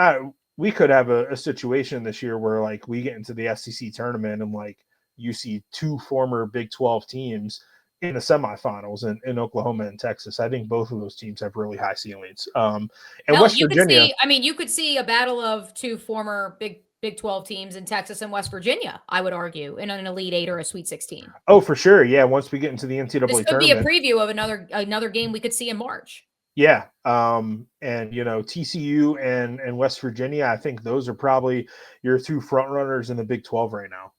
Speaker 2: we could have a situation this year where, like, we get into the SEC tournament and, like, you see 2 former Big 12 teams in the semifinals in Oklahoma and Texas. I think both of those teams have really high ceilings. And West Virginia.
Speaker 1: You could see a battle of 2 former Big 12 teams in Texas and West Virginia, I would argue, in an Elite 8 or a Sweet 16.
Speaker 2: Oh, for sure. Yeah. Once we get into the NCAA tournament.
Speaker 1: This could be a preview of another game we could see in March.
Speaker 2: Yeah. And, TCU and West Virginia, I think those are probably your 2 front runners in the Big 12 right now.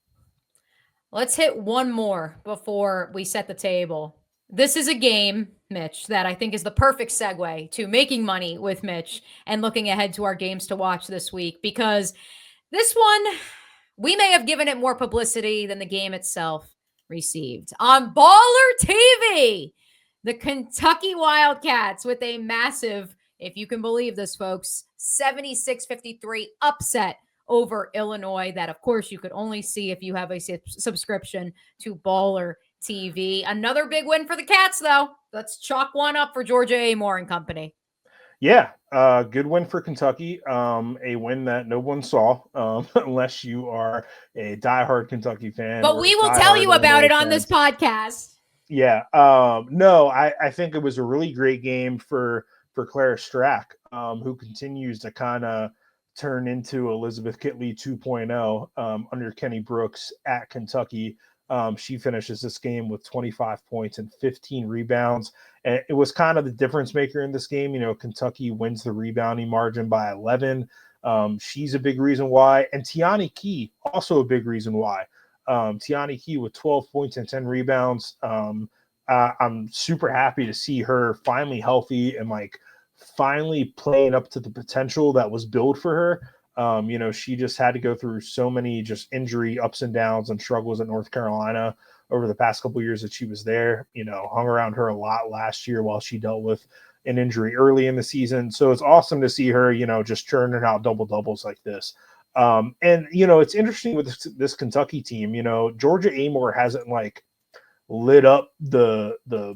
Speaker 1: Let's hit one more before we set the table. This is a game, Mitch, that I think is the perfect segue to making money with Mitch and looking ahead to our games to watch this week, because this one, we may have given it more publicity than the game itself received. On Baller TV, the Kentucky Wildcats with a massive, if you can believe this, folks, 76-53 upset over Illinois, that of course you could only see if you have a subscription to Baller TV. Another big win for the Cats, though. Let's chalk one up for Georgia A. Moore and company.
Speaker 2: Yeah, good win for Kentucky. A win that no one saw, unless you are a diehard Kentucky fan.
Speaker 1: But we will tell you about it on this podcast.
Speaker 2: Yeah. No, I think it was a really great game for Clara Strack, who continues to kind of turn into Elizabeth Kitley 2.0 under Kenny Brooks at Kentucky. She finishes this game with 25 points and 15 rebounds. And it was kind of the difference maker in this game. You know, Kentucky wins the rebounding margin by 11. She's a big reason why. And Tiani Key, also a big reason why. Tiani Key with 12 points and 10 rebounds. I'm super happy to see her finally healthy and like finally playing up to the potential that was built for her. You know, she just had to go through so many just injury ups and downs and struggles at North Carolina over the past couple of years that she was there. You know, hung around her a lot last year while she dealt with an injury early in the season. So it's awesome to see her, you know, just churning out double doubles like this. And you know, it's interesting with this Kentucky team. You know, Georgia Amore hasn't like lit up the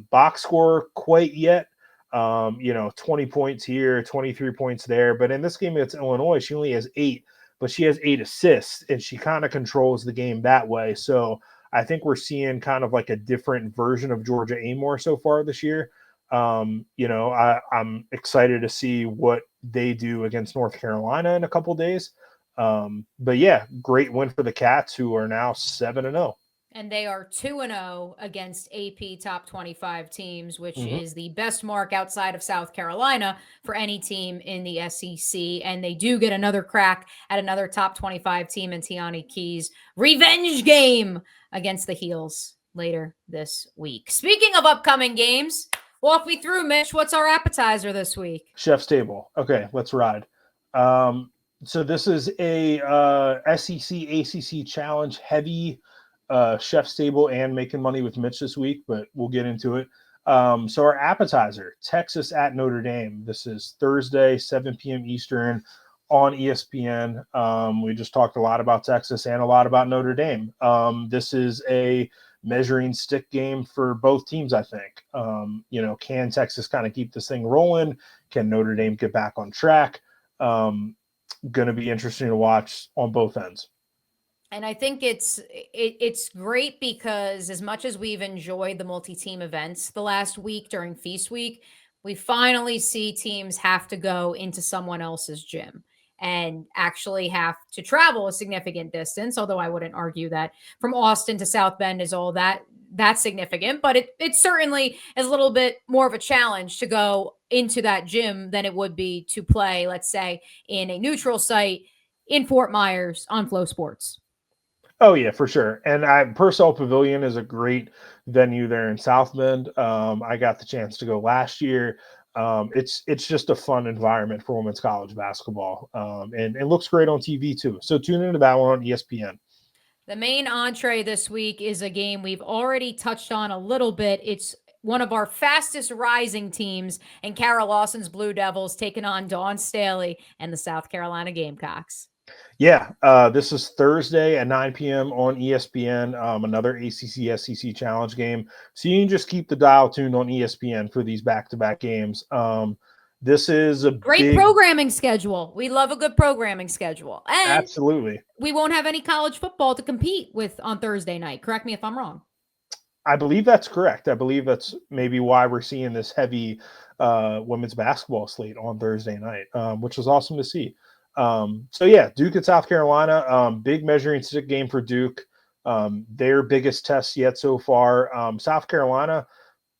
Speaker 2: box score quite yet. You know, 20 points here, 23 points there. But in this game against Illinois, she only has 8, but she has 8 assists, and she kind of controls the game that way. So I think we're seeing kind of like a different version of Georgia Amore so far this year. You know, I'm excited to see what they do against North Carolina in a couple days. But yeah, great win for the Cats, who are now 7-0.
Speaker 1: And they are 2-0 against AP top 25 teams, which
Speaker 2: Mm-hmm.
Speaker 1: is the best mark outside of South Carolina for any team in the SEC. And they do get another crack at another top 25 team in Tiani Key's revenge game against the Heels later this week. Speaking of upcoming games, walk me through, Mitch. What's our appetizer this week?
Speaker 2: Chef's Table. Okay, let's ride. So this is a SEC ACC challenge heavy Chef's Table and making money with Mitch this week, but we'll get into it. So our appetizer, Texas at Notre Dame. This is Thursday, 7 p.m. Eastern on ESPN. We just talked a lot about Texas and a lot about Notre Dame. This is a measuring stick game for both teams, I think. You know, can Texas kind of keep this thing rolling? Can Notre Dame get back on track? Going to be interesting to watch on both ends.
Speaker 1: And I think it's great because as much as we've enjoyed the multi-team events the last week during Feast Week, we finally see teams have to go into someone else's gym and actually have to travel a significant distance. Although I wouldn't argue that from Austin to South Bend is all that significant, but it certainly is a little bit more of a challenge to go into that gym than it would be to play, let's say, in a neutral site in Fort Myers on Flow Sports.
Speaker 2: Oh yeah, for sure. And Purcell Pavilion is a great venue there in South Bend. I got the chance to go last year. It's just a fun environment for women's college basketball, and it looks great on TV too. So tune into that one on ESPN.
Speaker 1: The main entree this week is a game we've already touched on a little bit. It's one of our fastest rising teams, and Kara Lawson's Blue Devils taking on Dawn Staley and the South Carolina Gamecocks.
Speaker 2: Yeah, this is Thursday at 9 p.m. on ESPN, another ACC SEC challenge game. So you can just keep the dial tuned on ESPN for these back-to-back games. This is a
Speaker 1: great programming schedule. We love a good programming schedule. And
Speaker 2: absolutely.
Speaker 1: We won't have any college football to compete with on Thursday night. Correct me if I'm wrong.
Speaker 2: I believe that's correct. I believe that's maybe why we're seeing this heavy women's basketball slate on Thursday night, which is awesome to see. So yeah, Duke at South Carolina, big measuring stick game for Duke. Their biggest test yet so far. South Carolina,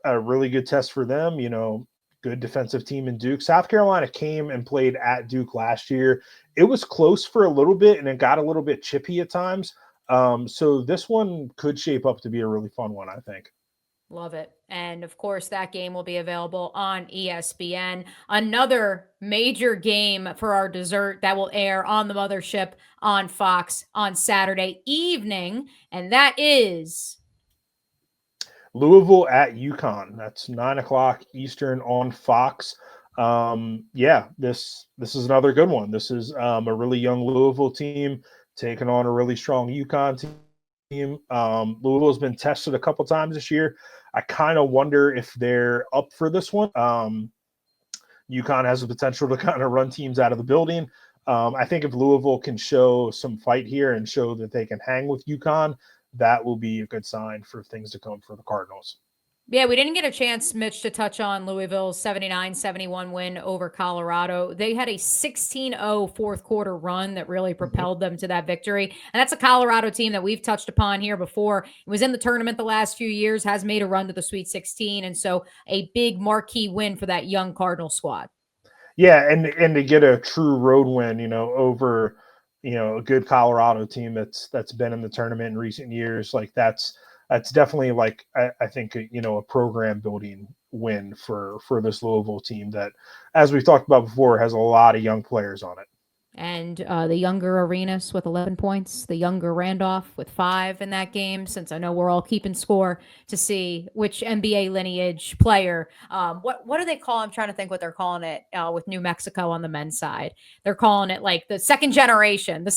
Speaker 2: a really good test for them. You know, good defensive team in Duke. South Carolina came and played at Duke last year. It was close for a little bit, and it got a little bit chippy at times. So this one could shape up to be a really fun one, I think.
Speaker 1: Love it. And of course, that game will be available on ESPN. Another major game for our dessert that will air on the mothership on Fox on Saturday evening. And that is
Speaker 2: Louisville at UConn. That's 9:00 Eastern on Fox. Yeah, this is another good one. This is a really young Louisville team taking on a really strong UConn team. Louisville's been tested a couple times this year. I kind of wonder if they're up for this one. UConn has the potential to kind of run teams out of the building. I think if Louisville can show some fight here and show that they can hang with UConn, that will be a good sign for things to come for the Cardinals.
Speaker 1: Yeah, we didn't get a chance, Mitch, to touch on Louisville's 79-71 win over Colorado. They had a 16-0 fourth quarter run that really
Speaker 2: Mhm.
Speaker 1: propelled them to that victory. And that's a Colorado team that we've touched upon here before. It was in the tournament the last few years, has made a run to the Sweet 16. And so a big marquee win for that young Cardinal squad.
Speaker 2: Yeah, and to get a true road win, over a good Colorado team that's been in the tournament in recent years, like that's definitely like I think a program building win for this Louisville team that, as we've talked about before, has a lot of young players on it.
Speaker 1: And the younger Arenas with 11 points, the younger Randolph with 5 in that game, since I know we're all keeping score to see which NBA lineage player. What do they call? I'm trying to think what they're calling it with New Mexico on the men's side. They're calling it like the second generation, the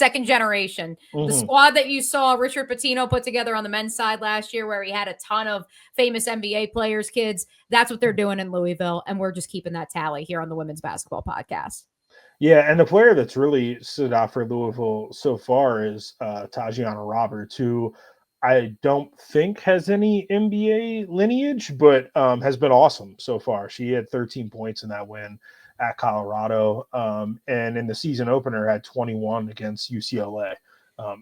Speaker 2: Hmm.
Speaker 1: squad that you saw Richard Pitino put together on the men's side last year, where he had a ton of famous NBA players, kids. That's what they're doing in Louisville. And we're just keeping that tally here on the Women's Basketball Podcast.
Speaker 2: Yeah, and the player that's really stood out for Louisville so far is Tajiana Roberts, who I don't think has any NBA lineage, but has been awesome so far. She had 13 points in that win at Colorado, and in the season opener had 21 against UCLA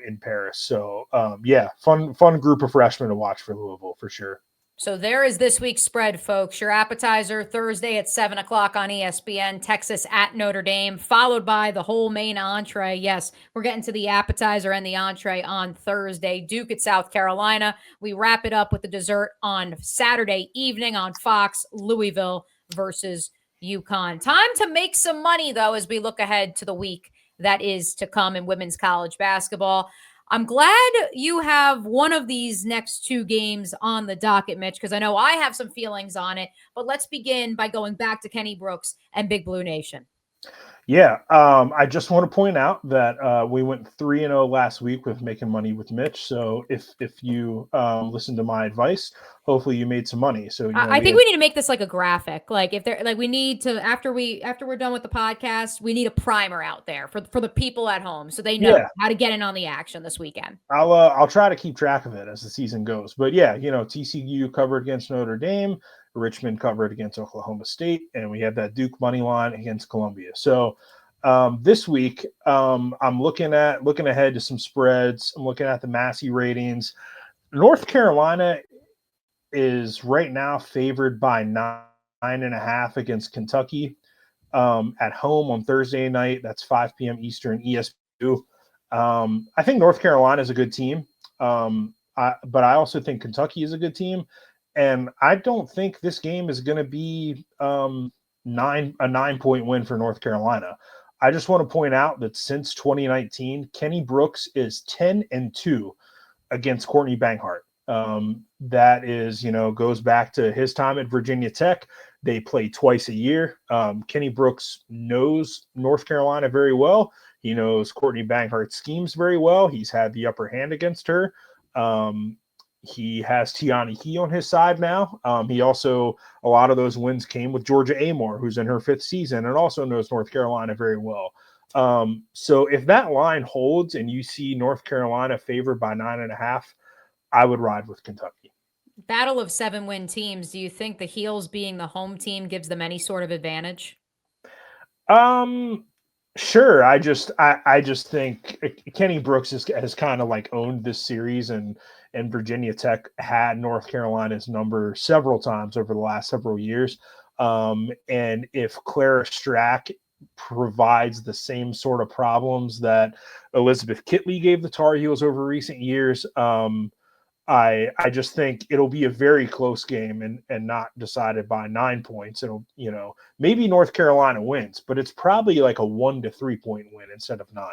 Speaker 2: in Paris. So yeah, fun group of freshmen to watch for Louisville for sure.
Speaker 1: So there is this week's spread, folks. Your appetizer Thursday at 7 o'clock on ESPN, Texas at Notre Dame, followed by the whole main entree. Yes, we're getting to the appetizer and the entree on Thursday. Duke at South Carolina. We wrap it up with the dessert on Saturday evening on Fox, Louisville versus UConn. Time to make some money, though, as we look ahead to the week that is to come in women's college basketball. I'm glad you have one of these next two games on the docket, Mitch, because I know I have some feelings on it. But let's begin by going back to Kenny Brooks and Big Blue Nation.
Speaker 2: Yeah, I just want to point out that we went 3-0 last week with making money with Mitch. So if you listen to my advice, hopefully you made some money. So
Speaker 1: I
Speaker 2: we
Speaker 1: think
Speaker 2: had.
Speaker 1: we need to make this like a graphic. Like if they're like we need to after we're done with the podcast, we need a primer out there for the people at home so they know
Speaker 2: Yeah,
Speaker 1: how to get in on the action this weekend.
Speaker 2: I'll try to keep track of it as the season goes. But yeah, TCU covered against Notre Dame, Richmond covered against Oklahoma State, and we had that Duke money line against Columbia. So this week, I'm looking ahead to some spreads. I'm looking at the Massey ratings. North Carolina is right now favored by 9.5 against Kentucky at home on Thursday night. That's 5 p.m. Eastern, ESPN. I think North Carolina is a good team, but I also think Kentucky is a good team, and I don't think this game is going to be a 9-point win for North Carolina. I just want to point out that since 2019, Kenny Brooks is 10-2 against Courtney Banghart. That is, goes back to his time at Virginia Tech. They play twice a year. Kenny Brooks knows North Carolina very well. He knows Courtney Banghart's schemes very well. He's had the upper hand against her. He has Tiani He on his side now. He also, a lot of those wins came with Georgia Amore, who's in her 5th season and also knows North Carolina very well. So if that line holds and you see North Carolina favored by 9.5, I would ride with Kentucky.
Speaker 1: Battle of 7-win teams. Do you think the Heels being the home team gives them any sort of advantage?
Speaker 2: Sure. I just think Kenny Brooks has kind of like owned this series, and Virginia Tech had North Carolina's number several times over the last several years. And if Clara Strack provides the same sort of problems that Elizabeth Kitley gave the Tar Heels over recent years, I just think it'll be a very close game and not decided by 9 points. It'll, maybe North Carolina wins, but it's probably like a 1 to 3 point win instead of 9.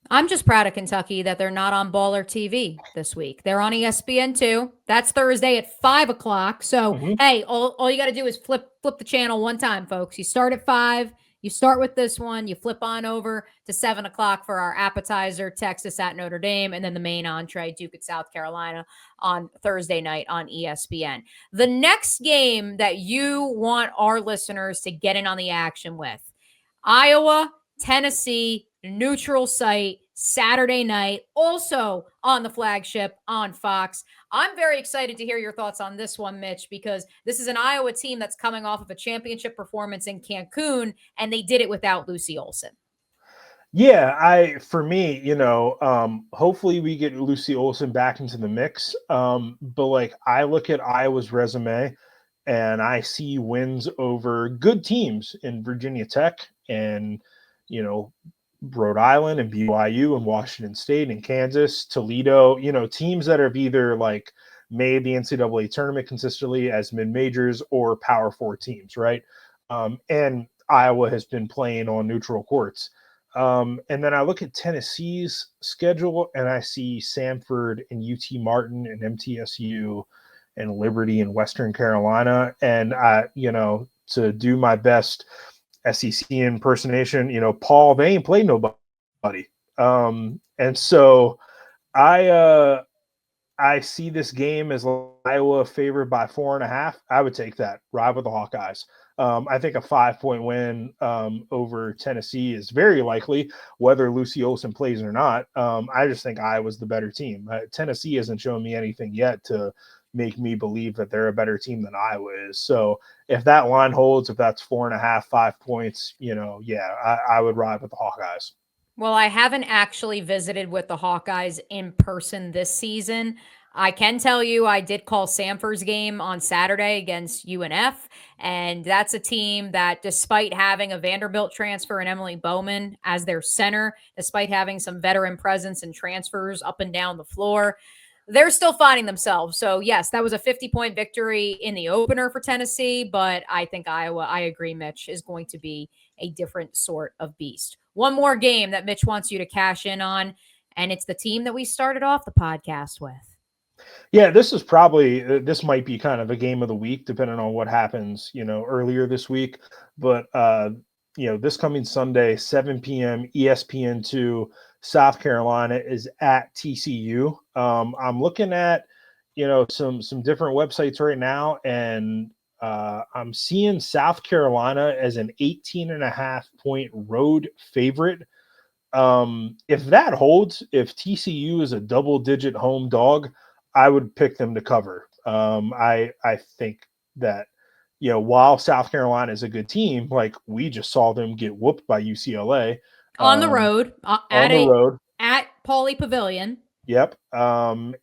Speaker 1: I'm just proud of Kentucky that they're not on Baller TV this week. They're on ESPN2. That's Thursday at 5 o'clock. So,
Speaker 2: Mm-hmm.
Speaker 1: hey, all you got to do is flip the channel one time, folks. You start at 5. You start with this one. You flip on over to 7 o'clock for our appetizer, Texas at Notre Dame, and then the main entree, Duke at South Carolina on Thursday night on ESPN. The next game that you want our listeners to get in on the action with, Iowa Tennessee, neutral site, Saturday night, also on the flagship on Fox. I'm very excited to hear your thoughts on this one, Mitch, because this is an Iowa team that's coming off of a championship performance in Cancun, and they did it without Lucy Olson.
Speaker 2: Yeah, for me, hopefully we get Lucy Olson back into the mix. But like I look at Iowa's resume and I see wins over good teams in Virginia Tech and, you know, Rhode Island and BYU and Washington State and Kansas, Toledo, teams that have either like made the NCAA tournament consistently as mid-majors or Power Four teams, right? And Iowa has been playing on neutral courts. And then I look at Tennessee's schedule and I see Samford and UT Martin and MTSU and Liberty and Western Carolina. And to do my best SEC impersonation, Paul, they ain't played nobody. And so I see this game as Iowa favored by 4.5. I would take that. Ride with the Hawkeyes. I think a 5-point win over Tennessee is very likely, whether Lucy Olson plays or not. I just think Iowa's the better team. Tennessee hasn't shown me anything yet to make me believe that they're a better team than Iowa is. So if that line holds, if that's 4.5, 5 points, I would ride with the Hawkeyes.
Speaker 1: Well, I haven't actually visited with the Hawkeyes in person this season. I can tell you I did call Samford's game on Saturday against UNF, and that's a team that, despite having a Vanderbilt transfer and Emily Bowman as their center, despite having some veteran presence and transfers up and down the floor, they're still finding themselves. So, yes, that was a 50-point victory in the opener for Tennessee, but I think Iowa, I agree, Mitch, is going to be a different sort of beast. One more game that Mitch wants you to cash in on, and it's the team that we started off the podcast with.
Speaker 2: Yeah, this might be kind of a game of the week, depending on what happens, earlier this week. But, this coming Sunday, 7 p.m. ESPN2, South Carolina is at TCU. I'm looking at, some different websites right now, and I'm seeing South Carolina as an 18.5-point road favorite. If that holds, if TCU is a double-digit home dog, I would pick them to cover. I think that, while South Carolina is a good team, like we just saw them get whooped by UCLA
Speaker 1: on the road, at Pauley Pavilion.
Speaker 2: Yep. I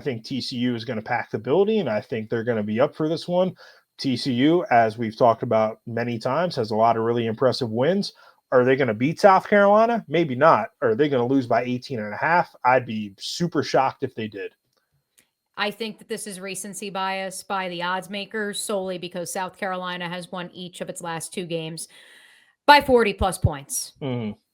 Speaker 2: think TCU is going to pack the building, and I think they're going to be up for this one. TCU, as we've talked about many times, has a lot of really impressive wins. Are they going to beat South Carolina? Maybe not. Are they going to lose by 18.5? I'd be super shocked if they did.
Speaker 1: I think that this is recency bias by the odds makers solely because South Carolina has won each of its last 2 games by 40-plus points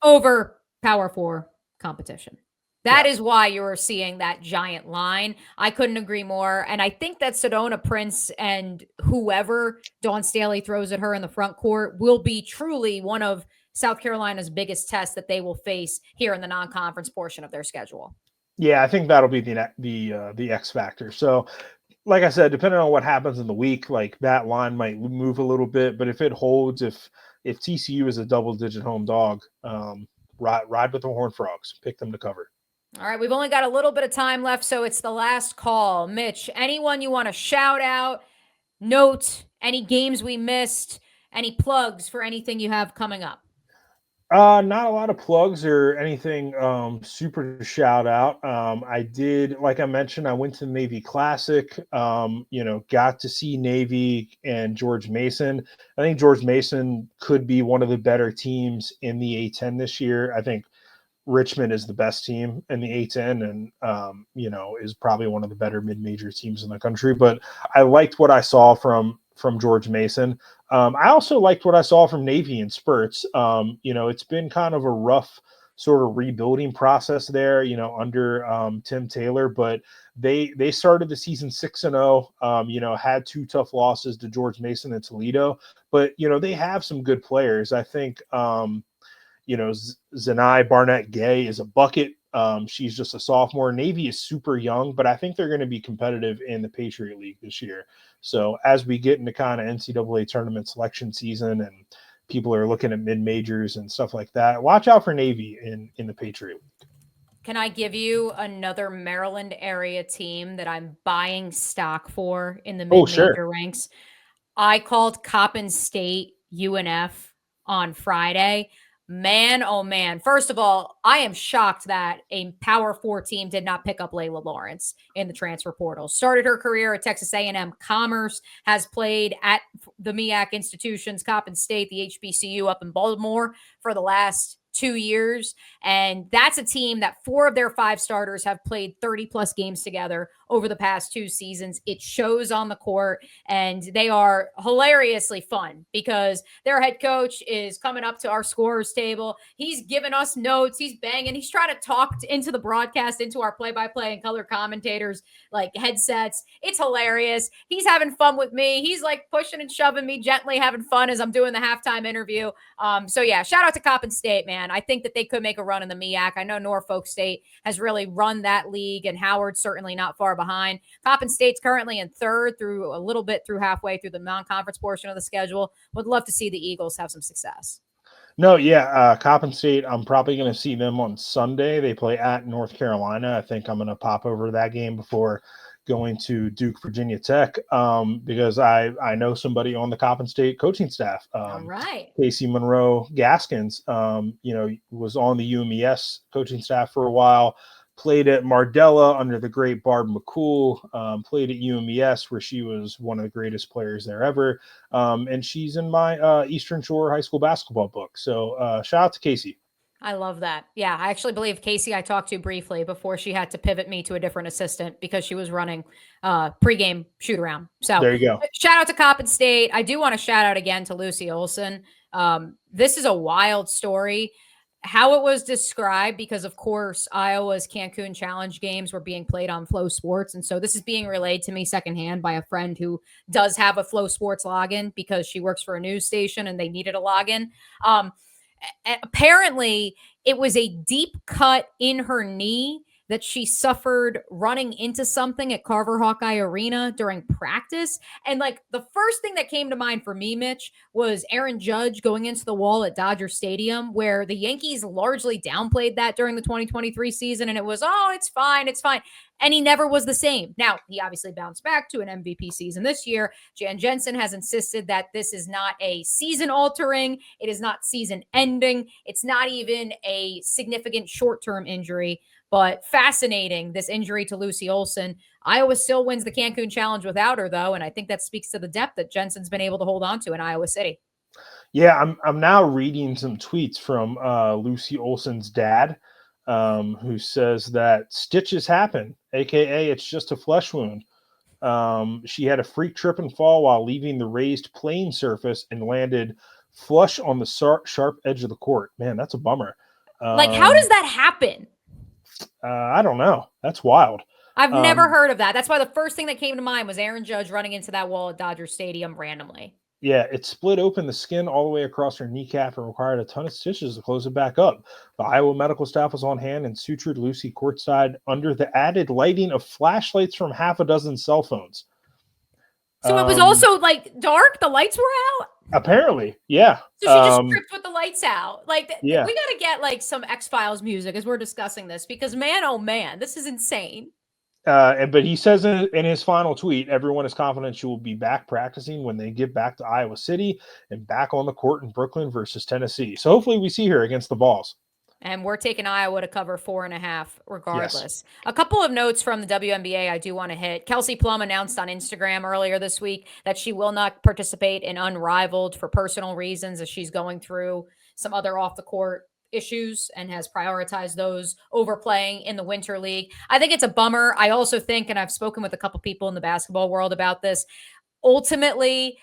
Speaker 1: over Power 4 competition. That is why you're seeing that giant line. I couldn't agree more. And I think that Sedona Prince and whoever Dawn Staley throws at her in the front court will be truly one of South Carolina's biggest tests that they will face here in the non-conference portion of their schedule.
Speaker 2: Yeah, I think that'll be the X factor. So, like I said, depending on what happens in the week, like that line might move a little bit. But if it holds, if TCU is a double-digit home dog, ride with the Horned Frogs. Pick them to cover.
Speaker 1: All right, we've only got a little bit of time left, so it's the last call. Mitch, anyone you want to shout out, note, any games we missed, any plugs for anything you have coming up?
Speaker 2: Not a lot of plugs or anything super to shout out. I did, like I mentioned, I went to the Navy Classic, got to see Navy and George Mason. I think George Mason could be one of the better teams in the A-10 this year. I think Richmond is the best team in the A-10 and, is probably one of the better mid-major teams in the country. But I liked what I saw from George Mason. I also liked what I saw from Navy in spurts. It's been kind of a rough sort of rebuilding process there, under Tim Taylor, but they started the season 6-0, had 2 tough losses to George Mason and Toledo, but, they have some good players. I think, Zanai Barnett-Gay is a bucket. She's just a sophomore. Navy is super young, but I think they're going to be competitive in the Patriot League this year. So as we get into kind of NCAA tournament selection season and people are looking at mid-majors and stuff like that. Watch out for Navy in the Patriot League.
Speaker 1: Can I give you another Maryland area team that I'm buying stock for in the
Speaker 2: Oh,
Speaker 1: mid-major
Speaker 2: sure.
Speaker 1: ranks? I called Coppin State UNF on Friday. Man, oh man. First of all, I am shocked that a Power 4 team did not pick up Layla Lawrence in the transfer portal. Started her career at Texas A&M Commerce, has played at the MEAC institutions, Coppin State, the HBCU up in Baltimore for the last 2 years. And that's a team that 4 of their 5 starters have played 30 plus games together over the past 2 seasons. It shows on the court, and they are hilariously fun because their head coach is coming up to our scorers table. He's giving us notes. He's banging. He's trying to talk into the broadcast, into our play-by-play and color commentators, like headsets. It's hilarious. He's having fun with me. He's like pushing and shoving me gently, having fun as I'm doing the halftime interview. So yeah, shout out to Coppin State, man. I think that they could make a run in the MEAC. I know Norfolk State has really run that league, and Howard's certainly not far behind. Coppin State's currently in 3rd through a little bit through halfway through the non-conference portion of the schedule. Would love to see the Eagles have some success.
Speaker 2: No, yeah, Coppin State, I'm probably going to see them on Sunday. They play at North Carolina. I think I'm going to pop over to that game before going to Duke, Virginia Tech, because I know somebody on the Coppin State coaching staff.
Speaker 1: All right.
Speaker 2: Casey Monroe Gaskins, was on the UMES coaching staff for a while, played at Mardella under the great Barb McCool, played at UMES where she was one of the greatest players there ever. And she's in my Eastern Shore high school basketball book. So shout out to Casey.
Speaker 1: I love that. Yeah, I actually believe Casey I talked to briefly before she had to pivot me to a different assistant because she was running pregame shoot around. So
Speaker 2: there you go.
Speaker 1: Shout out to Coppin State. I do want to shout out again to Lucy Olson. This is a wild story. How it was described, because of course Iowa's Cancun Challenge games were being played on Flow Sports. And so this is being relayed to me secondhand by a friend who does have a Flow Sports login because she works for a news station and they needed a login. Apparently it was a deep cut in her knee that she suffered running into something at Carver Hawkeye Arena during practice. And like the first thing that came to mind for me, Mitch, was Aaron Judge going into the wall at Dodger Stadium, where the Yankees largely downplayed that during the 2023 season. And it was, oh, it's fine. It's fine. And he never was the same. Now, he obviously bounced back to an MVP season this year. Jan Jensen has insisted that this is not a season altering. It is not season ending. It's not even a significant short-term injury. But fascinating, this injury to Lucy Olson. Iowa still wins the Cancun Challenge without her, though, and I think that speaks to the depth that Jensen's been able to hold on to in Iowa City.
Speaker 2: Yeah, I'm now reading some tweets from Lucy Olson's dad, who says that stitches happen, aka it's just a flesh wound. She had a freak trip and fall while leaving the raised playing surface and landed flush on the sharp edge of the court. Man, that's a bummer.
Speaker 1: How does that happen?
Speaker 2: I don't know. That's wild.
Speaker 1: I've never heard of that. That's why the first thing that came to mind was Aaron Judge running into that wall at Dodger Stadium randomly.
Speaker 2: Yeah, it split open the skin all the way across her kneecap and required a ton of stitches to close it back up. The Iowa medical staff was on hand and sutured Lucy courtside under the added lighting of flashlights from half a dozen cell phones.
Speaker 1: So it was also like dark? The lights were out?
Speaker 2: Apparently, yeah.
Speaker 1: So she just tripped with the lights out.
Speaker 2: Yeah.
Speaker 1: We got to get like some X-Files music as we're discussing this because man, oh man, this is insane.
Speaker 2: But he says in his final tweet, everyone is confident she will be back practicing when they get back to Iowa City and back on the court in Brooklyn versus Tennessee. So hopefully we see her against the Vols.
Speaker 1: And we're taking Iowa to cover 4.5 regardless.
Speaker 2: Yes.
Speaker 1: A couple of notes from the WNBA I do want to hit. Kelsey Plum announced on Instagram earlier this week that she will not participate in Unrivaled for personal reasons as she's going through some other off-the-court issues and has prioritized those over playing in the Winter League. I think it's a bummer. I also think, and I've spoken with a couple people in the basketball world about this, ultimately,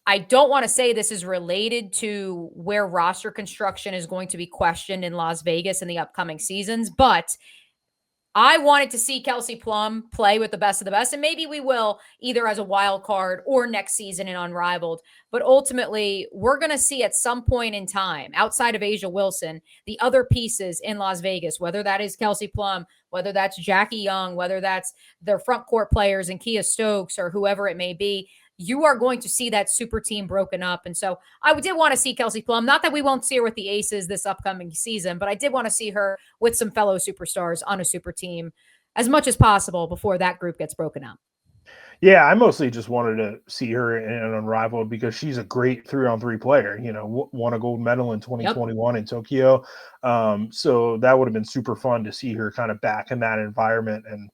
Speaker 1: I don't want to say this is related to where roster construction is going to be questioned in Las Vegas in the upcoming seasons, but I wanted to see Kelsey Plum play with the best of the best, and maybe we will either as a wild card or next season in Unrivaled. But ultimately, we're going to see at some point in time, outside of Asia Wilson, the other pieces in Las Vegas, whether that is Kelsey Plum, whether that's Jackie Young, whether that's their front court players and Kia Stokes or whoever it may be. you are going to see that super team broken up. And so I did want to see Kelsey Plum. Not that we won't see her with the Aces this upcoming season, but I did want to see her with some fellow superstars on a super team as much as possible before that group gets broken up.
Speaker 2: Yeah, I mostly just wanted to see her in an Unrivaled because she's a great 3-on-3 player. Won a gold medal in 2021 in Tokyo. So that would have been super fun to see her kind of back in that environment and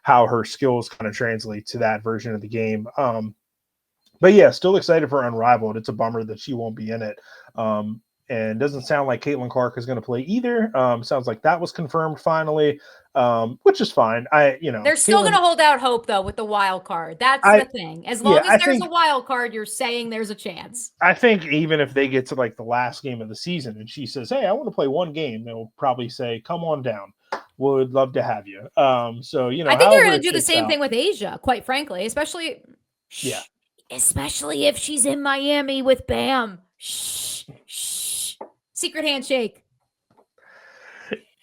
Speaker 2: how her skills kind of translate to that version of the game. But yeah, still excited for Unrivaled. It's a bummer that she won't be in it. And doesn't sound like Caitlin Clark is going to play either. Sounds like that was confirmed finally, which is fine.
Speaker 1: They're still going to hold out hope though with the wild card. That's the thing. As long as there's a wild card, you're saying there's a chance.
Speaker 2: I think even if they get to like the last game of the season and she says, "Hey, I want to play one game," they'll probably say, "Come on down. Would love to have you." So
Speaker 1: I think they're going to do the same thing with Asia, quite frankly, especially if she's in Miami with Bam. Shh. Secret handshake.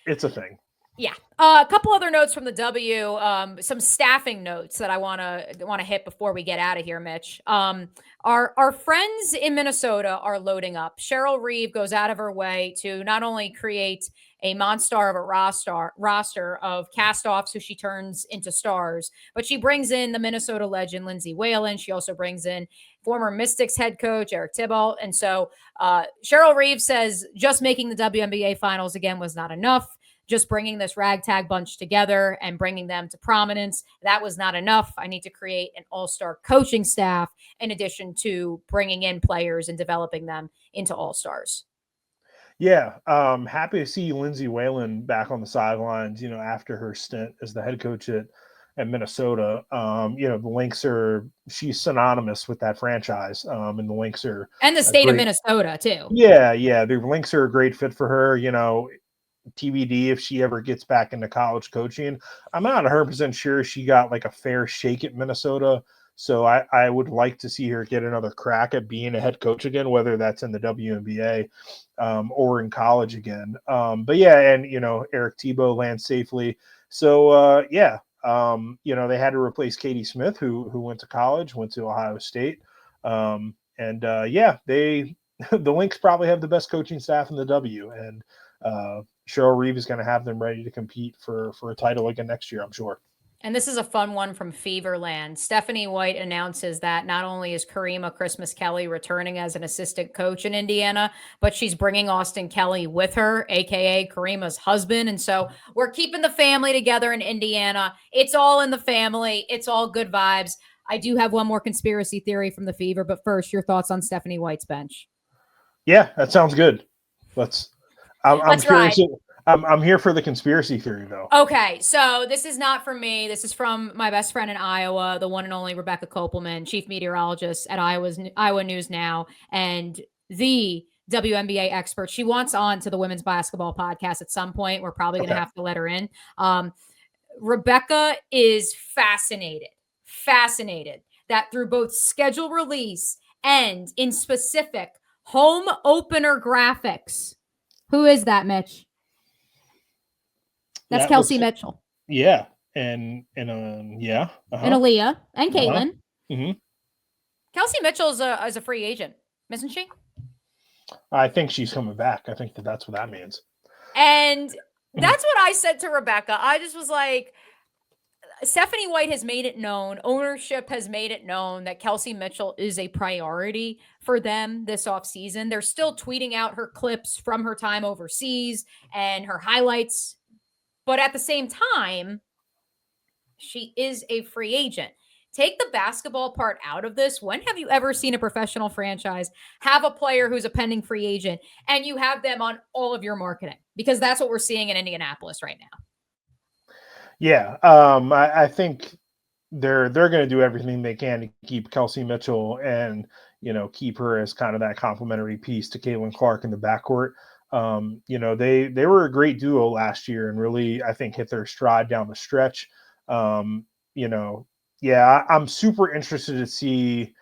Speaker 2: It's a thing.
Speaker 1: Yeah. A couple other notes from the W, some staffing notes that I want to hit before we get out of here, Mitch. Our friends in Minnesota are loading up. Cheryl Reeve goes out of her way to not only create a monster of a roster of cast-offs who she turns into stars, but she brings in the Minnesota legend, Lindsay Whalen. She also brings in former Mystics head coach, Eric Thibault. And so Cheryl Reeve says just making the WNBA finals again was not enough. Just bringing this ragtag bunch together and bringing them to prominence, that was not enough. I need to create an all-star coaching staff in addition to bringing in players and developing them into all-stars.
Speaker 2: Yeah, happy to see Lindsay Whalen back on the sidelines, after her stint as the head coach at Minnesota. The Lynx she's synonymous with that franchise. And the Lynx are
Speaker 1: and the state of Minnesota too.
Speaker 2: Yeah. The Lynx are a great fit for her, TBD if she ever gets back into college coaching. I'm not 100% sure she got like a fair shake at Minnesota. So I would like to see her get another crack at being a head coach again, whether that's in the WNBA or in college again. But yeah, and Eric Thibault lands safely. So they had to replace Katie Smith, who went to college, went to Ohio State. The Lynx probably have the best coaching staff in the W, and Cheryl Reeve is going to have them ready to compete for a title again next year, I'm sure.
Speaker 1: And this is a fun one from Feverland. Stephanie White announces that not only is Karima Christmas Kelly returning as an assistant coach in Indiana, but she's bringing Austin Kelly with her, a.k.a. Karima's husband. And so we're keeping the family together in Indiana. It's all in the family. It's all good vibes. I do have one more conspiracy theory from the Fever, but first, your thoughts on Stephanie White's bench.
Speaker 2: Yeah, that sounds good. I'm curious.
Speaker 1: Right.
Speaker 2: I'm here for the conspiracy theory, though.
Speaker 1: Okay, so this is not from me. This is from my best friend in Iowa, the one and only Rebecca Kopelman, chief meteorologist at Iowa News Now, and the WNBA expert. She wants on to the women's basketball podcast at some point. We're probably going to have to let her in. Rebecca is fascinated that through both schedule release and in specific home opener graphics. Who is that, Mitch? That's Kelsey Mitchell.
Speaker 2: Yeah. And Aaliyah
Speaker 1: and Caitlin.
Speaker 2: Mm-hmm.
Speaker 1: Kelsey Mitchell is a free agent, isn't she?
Speaker 2: I think she's coming back. I think that's what that means.
Speaker 1: And that's what I said to Rebecca. I just was like, Stephanie White has made it known, ownership has made it known that Kelsey Mitchell is a priority for them this offseason. They're still tweeting out her clips from her time overseas and her highlights. But at the same time, she is a free agent. Take the basketball part out of this. When have you ever seen a professional franchise have a player who's a pending free agent and you have them on all of your marketing? Because that's what we're seeing in Indianapolis right now.
Speaker 2: Yeah, I think they're going to do everything they can to keep Kelsey Mitchell and keep her as kind of that complementary piece to Caitlin Clark in the backcourt. They were a great duo last year and really, I think, hit their stride down the stretch. I'm super interested to see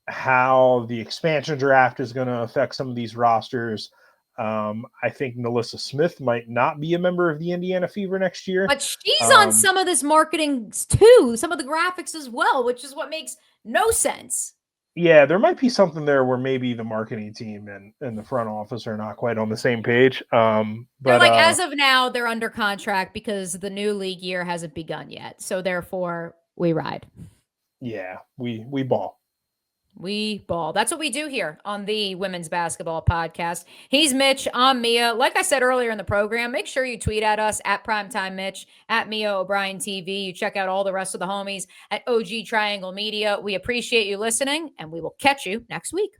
Speaker 2: how the expansion draft is going to affect some of these rosters. I think Melissa Smith might not be a member of the Indiana Fever next year.
Speaker 1: But she's on some of this marketing too, some of the graphics as well, which is what makes no sense.
Speaker 2: Yeah, there might be something there where maybe the marketing team and the front office are not quite on the same page. But
Speaker 1: they're like, as of now, they're under contract because the new league year hasn't begun yet. So therefore, we ride.
Speaker 2: Yeah, we ball.
Speaker 1: We ball. That's what we do here on the Women's Basketball Podcast. He's Mitch. I'm Mia. Like I said earlier in the program, make sure you tweet at us at Primetime Mitch, at Mia O'Brien TV. You check out all the rest of the homies at OG Triangle Media. We appreciate you listening, and we will catch you next week.